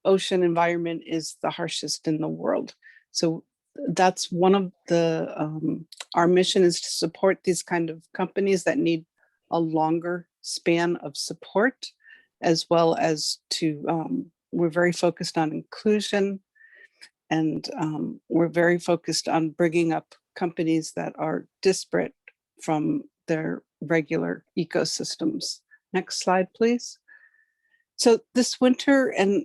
ocean environment is the harshest in the world. So that's one of the, our mission is to support these kind of companies that need a longer span of support, as well as to, we're very focused on inclusion, and we're very focused on bringing up companies that are disparate from their regular ecosystems. Next slide, please. So this winter, and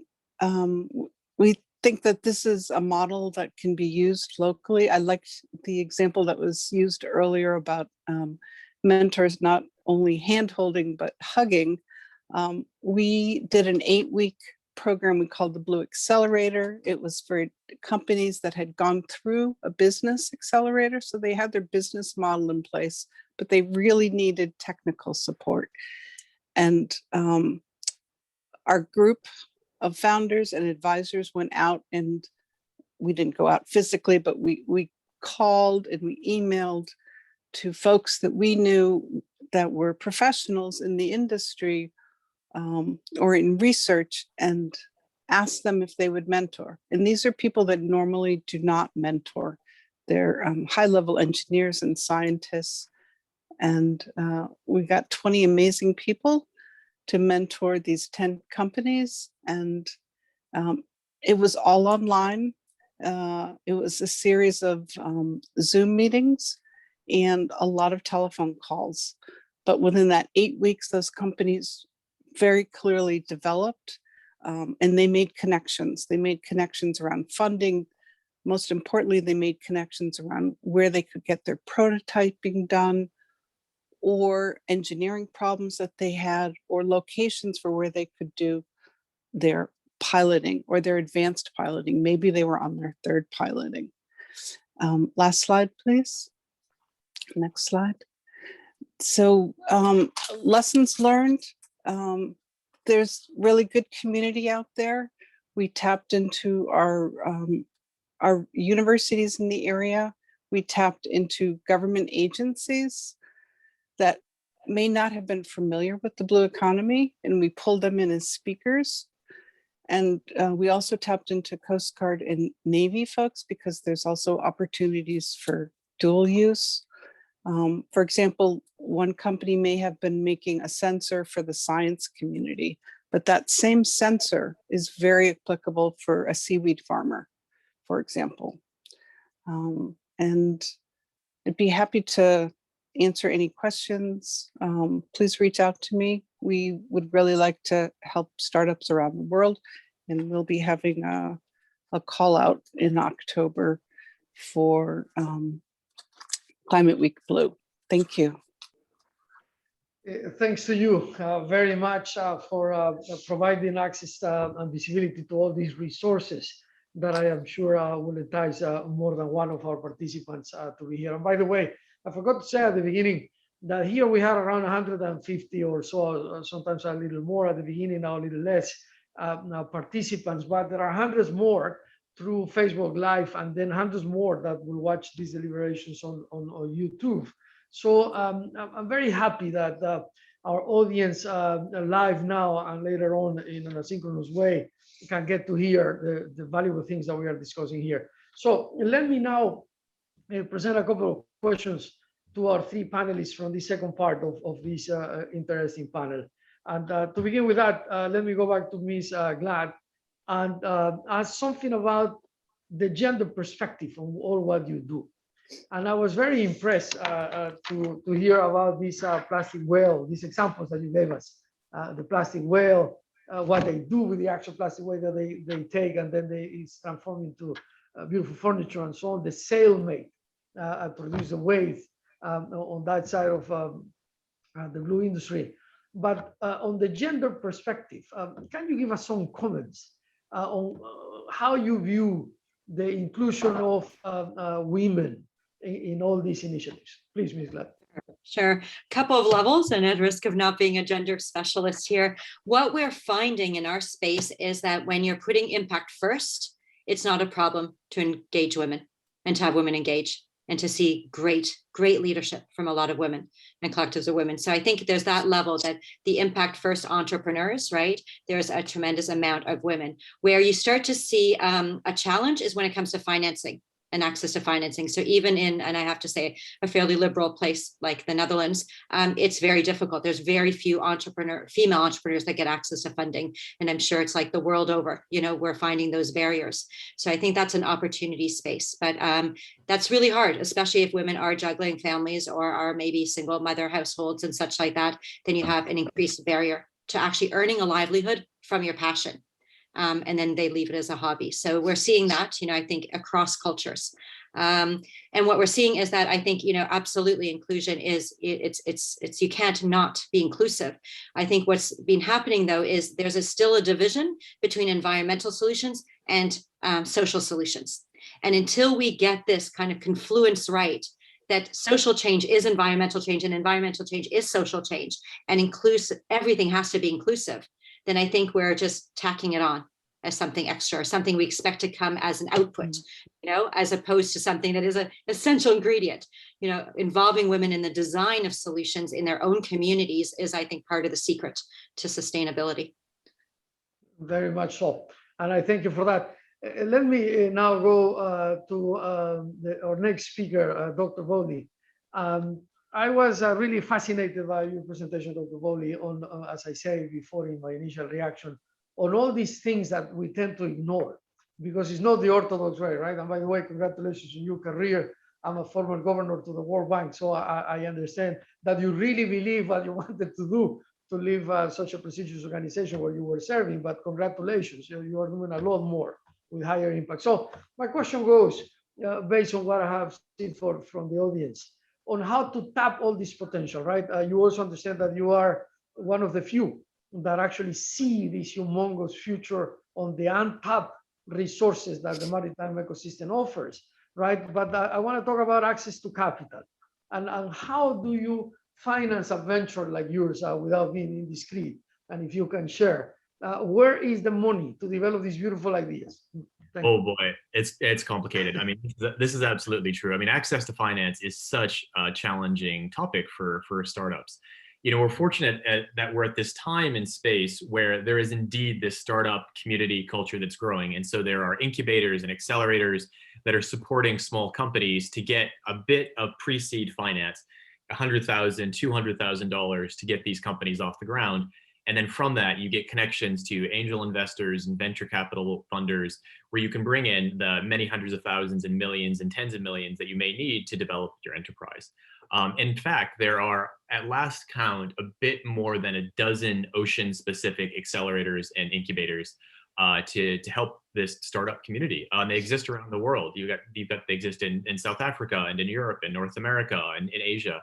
we think that this is a model that can be used locally. I liked the example that was used earlier about mentors not only hand-holding, but hugging. We did an 8-week program we called the Blue Accelerator. It was for companies that had gone through a business accelerator. So they had their business model in place, but they really needed technical support. And our group of founders and advisors went out, and we didn't go out physically, but we called and we emailed to folks that we knew that were professionals in the industry or in research, and asked them if they would mentor. And these are people that normally do not mentor. They're high-level engineers and scientists. And we got 20 amazing people to mentor these 10 companies. And it was all online. It was a series of Zoom meetings and a lot of telephone calls. But within that 8 weeks, those companies very clearly developed, and they made connections. They made connections around funding. Most importantly, they made connections around where they could get their prototyping done, or engineering problems that they had, or locations for where they could do their piloting or their advanced piloting. Maybe they were on their 3rd piloting. Last slide, please. Next slide. So lessons learned, there's really good community out there. We tapped into our universities in the area. We tapped into government agencies that may not have been familiar with the blue economy, and we pulled them in as speakers. And we also tapped into Coast Guard and Navy folks because there's also opportunities for dual use. For example, one company may have been making a sensor for the science community, but that same sensor is very applicable for a seaweed farmer, for example. And I'd be happy to answer any questions. Please reach out to me. We would really like to help startups around the world, and we'll be having a call out in October for Climate Week Blue. Thank you. Thanks to you very much for providing access and visibility to all these resources that I am sure will entice more than one of our participants to be here. And by the way, I forgot to say at the beginning that here we had around 150 or so, sometimes a little more at the beginning, now a little less participants, but there are hundreds more through Facebook Live, and then hundreds more that will watch these deliberations on YouTube. So I'm very happy that our audience live now and later on in an asynchronous way can get to hear the valuable things that we are discussing here. So let me now present a couple of questions to our three panelists from the second part of this interesting panel. And to begin with that, let me go back to Ms. Glad and ask something about the gender perspective on all what you do. And I was very impressed to hear about this plastic whale, these examples that you gave us, the plastic whale, what they do with the actual plastic whale that they take, and then it's transformed into beautiful furniture and so on. The sailmate produce a wave on that side of the blue industry. But on the gender perspective, can you give us some comments on how you view the inclusion of women in all these initiatives? Please, Ms. Glad. Sure. Couple of levels, and at risk of not being a gender specialist here, what we're finding in our space is that when you're putting impact first, it's not a problem to engage women and to have women engage and to see great leadership from a lot of women and collectives of women. So I think there's that level that the impact first entrepreneurs, right? There's a tremendous amount of women. Where you start to see a challenge is when it comes to financing and access to financing. So even in, and I have to say, a fairly liberal place like the Netherlands, it's very difficult. There's very few female entrepreneurs that get access to funding. And I'm sure it's like the world over, we're finding those barriers. So I think that's an opportunity space, but that's really hard, especially if women are juggling families or are maybe single mother households and such like that, then you have an increased barrier to actually earning a livelihood from your passion. And then they leave it as a hobby. So we're seeing that, I think across cultures. And what we're seeing is that I think, absolutely inclusion is, it's you can't not be inclusive. I think what's been happening though, is there's still a division between environmental solutions and social solutions. And until we get this kind of confluence right, that social change is environmental change and environmental change is social change, and inclusive, everything has to be inclusive, then I think we're just tacking it on as something extra, or something we expect to come as an output, as opposed to something that is an essential ingredient. Involving women in the design of solutions in their own communities is, I think, part of the secret to sustainability. Very much so. And I thank you for that. Let me now go to our next speaker, Dr. Bowley. I was really fascinated by your presentation, Dr. Bowley, on, as I said before in my initial reaction, on all these things that we tend to ignore because it's not the orthodox way, right? And by the way, congratulations on your career. I'm a former governor to the World Bank, so I understand that you really believe what you wanted to do to leave such a prestigious organization where you were serving, but congratulations, you are doing a lot more with higher impact. So my question goes, based on what I have seen from the audience, on how to tap all this potential, right? You also understand that you are one of the few that actually see this humongous future on the untapped resources that the maritime ecosystem offers, right? But I want to talk about access to capital and how do you finance a venture like yours without being indiscreet? And if you can share, where is the money to develop these beautiful ideas? Thank Oh you. boy, it's complicated. I mean, this is absolutely true. I mean, access to finance is such a challenging topic for startups. You know, we're fortunate that we're at this time in space where there is indeed this startup community culture that's growing. And so there are incubators and accelerators that are supporting small companies to get a bit of pre-seed finance, $100,000, $200,000 to get these companies off the ground. And then from that, you get connections to angel investors and venture capital funders, where you can bring in the many hundreds of thousands and millions and tens of millions that you may need to develop your enterprise. In fact, there are, at last count, a bit more than a dozen ocean-specific accelerators and incubators to help this startup community. They exist around the world. They exist in South Africa and in Europe and North America and in Asia.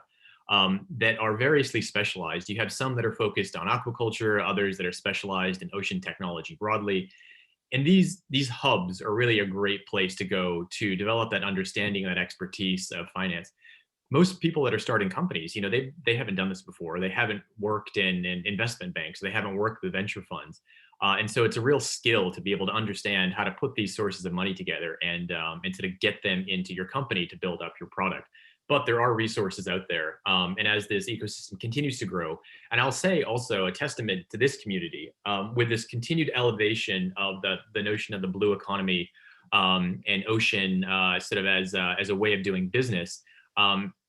That are variously specialized. You have some that are focused on aquaculture, others that are specialized in ocean technology broadly. And these hubs are really a great place to go to develop that understanding, that expertise of finance. Most people that are starting companies, you know, they haven't done this before. They haven't worked in investment banks. They haven't worked with venture funds. And so it's a real skill to be able to understand how to put these sources of money together and to get them into your company to build up your product. But there are resources out there. And as this ecosystem continues to grow, and I'll say also a testament to this community, with this continued elevation of the notion of the blue economy and ocean sort of as a way of doing business,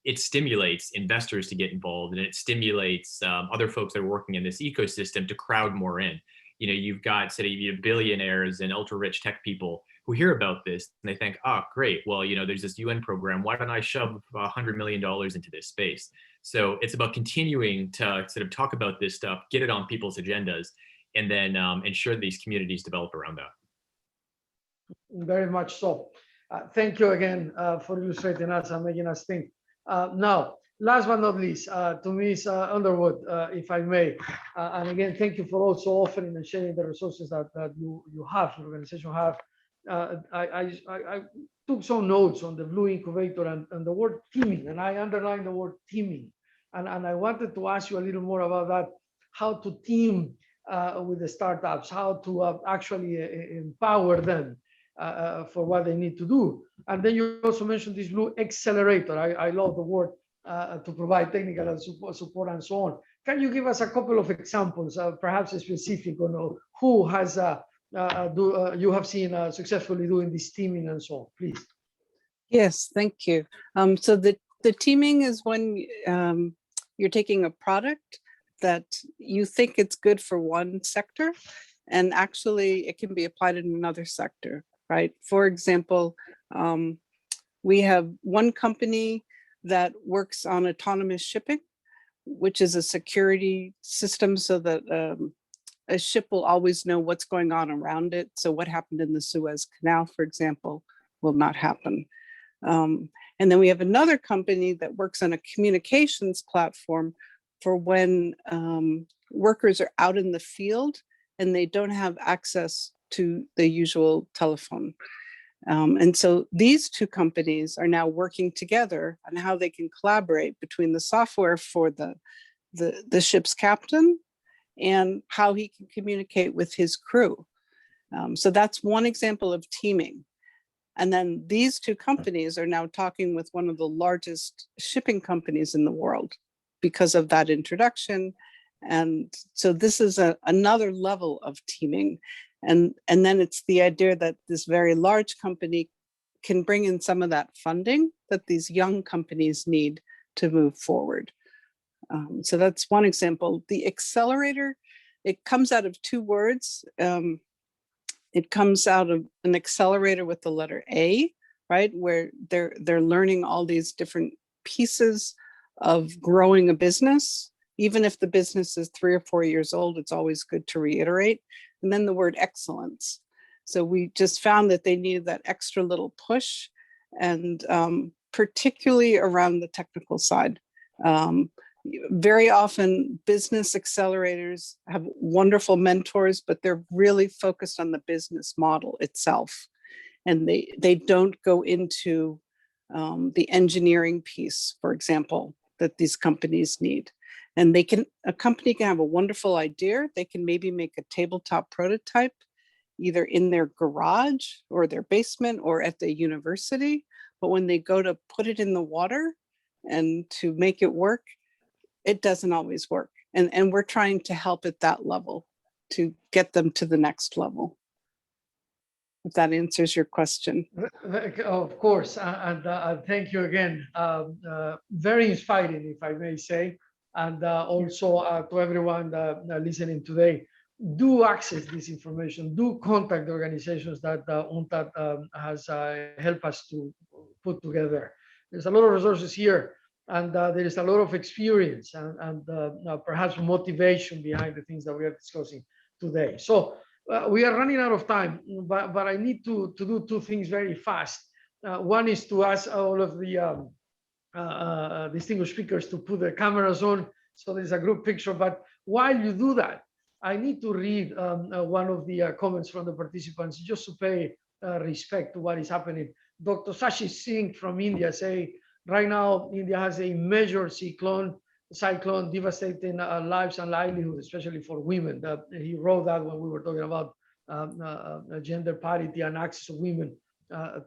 it stimulates investors to get involved, and it stimulates other folks that are working in this ecosystem to crowd more in. You know, you've got billionaires and ultra rich tech people who hear about this and they think, oh, great. Well, you know, there's this UN program. Why don't I shove $100 million into this space? So it's about continuing to sort of talk about this stuff, get it on people's agendas, and then ensure these communities develop around that. Very much so. Thank you again for illustrating us and making us think. Now, last but not least, to Ms. Underwood, if I may, and again, thank you for also offering and sharing the resources that you have, your organization have. I took some notes on the Blue Incubator and the word teaming, and I underlined the word teaming. And I wanted to ask you a little more about that, how to team with the startups, how to actually empower them for what they need to do. And then you also mentioned this Blue Accelerator. I love the word to provide technical support and so on. Can you give us a couple of examples, perhaps specific on who has you have seen successfully doing this teaming and so on, please? Yes, thank you. So the teaming is when you're taking a product that you think it's good for one sector, and actually it can be applied in another sector, right? For example, we have one company that works on autonomous shipping, which is a security system so that a ship will always know what's going on around it. So what happened in the Suez Canal, for example, will not happen. And then we have another company that works on a communications platform for when workers are out in the field and they don't have access to the usual telephone. And so these two companies are now working together on how they can collaborate between the software for the ship's captain and how he can communicate with his crew. So that's one example of teaming. And then these two companies are now talking with one of the largest shipping companies in the world because of that introduction. And so this is another level of teaming. And then it's the idea that this very large company can bring in some of that funding that these young companies need to move forward. So that's one example. The accelerator, it comes out of two words. It comes out of an accelerator with the letter A, right? Where they're learning all these different pieces of growing a business. Even if the business is 3 or 4 years old, it's always good to reiterate. And then the word excellence. So we just found that they needed that extra little push, and particularly around the technical side. Very often business accelerators have wonderful mentors, but they're really focused on the business model itself. And they don't go into the engineering piece, for example. that these companies need. And a company can have a wonderful idea. They can maybe make a tabletop prototype either in their garage or their basement or at the university. But when they go to put it in the water and to make it work, it doesn't always work. And we're trying to help at that level to get them to the next level. If that answers your question. Of course, and thank you again. Very inspiring, if I may say. And also to everyone listening today, do access this information, do contact the organizations that UNCTAD has helped us to put together. There's a lot of resources here, and there is a lot of experience and perhaps motivation behind the things that we are discussing today. So we are running out of time, but I need to do two things very fast. One is to ask all of the distinguished speakers to put their cameras on, so there's a group picture. But while you do that, I need to read one of the comments from the participants just to pay respect to what is happening. Dr. Sashi Singh from India say, right now, India has a major cyclone devastating lives and livelihoods, especially for women. He wrote that when we were talking about gender parity and access of women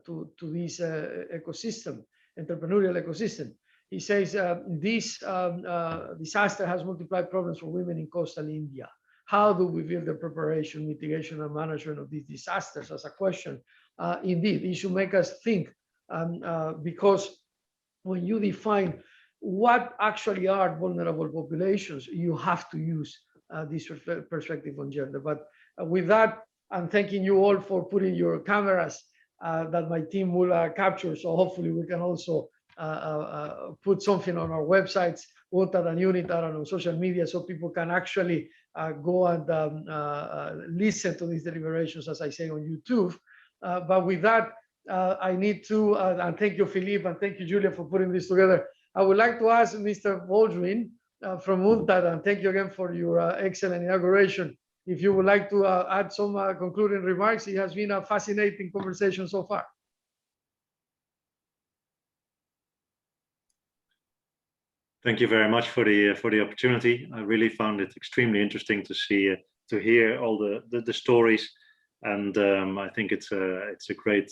to this ecosystem, entrepreneurial ecosystem. He says this disaster has multiplied problems for women in coastal India. How do we build the preparation, mitigation, and management of these disasters as a question? Indeed, it should make us think, because when you define what actually are vulnerable populations, you have to use this perspective on gender. But with that, I'm thanking you all for putting your cameras that my team will capture. So hopefully we can also put something on our websites, UNCTAD and UNITAR, and on social media, so people can actually go and listen to these deliberations, as I say, on YouTube. But with that, I need to, and thank you, Philippe, and thank you, Julia, for putting this together. I would like to ask Mr. Baldwin from UNCTAD, and thank you again for your excellent inauguration. If you would like to add some concluding remarks, it has been a fascinating conversation so far. Thank you very much for the opportunity. I really found it extremely interesting to see, to hear all the stories, and I think it's a great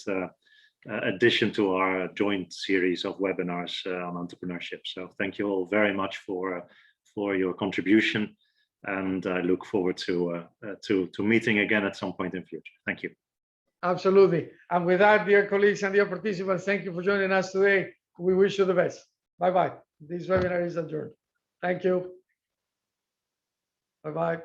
addition to our joint series of webinars on entrepreneurship. So thank you all very much for your contribution, and I look forward to meeting again at some point in the future. Thank you. Absolutely. And with that, dear colleagues and dear participants, thank you for joining us today. We wish you the best. Bye-bye. This webinar is adjourned. Thank you. Bye-bye.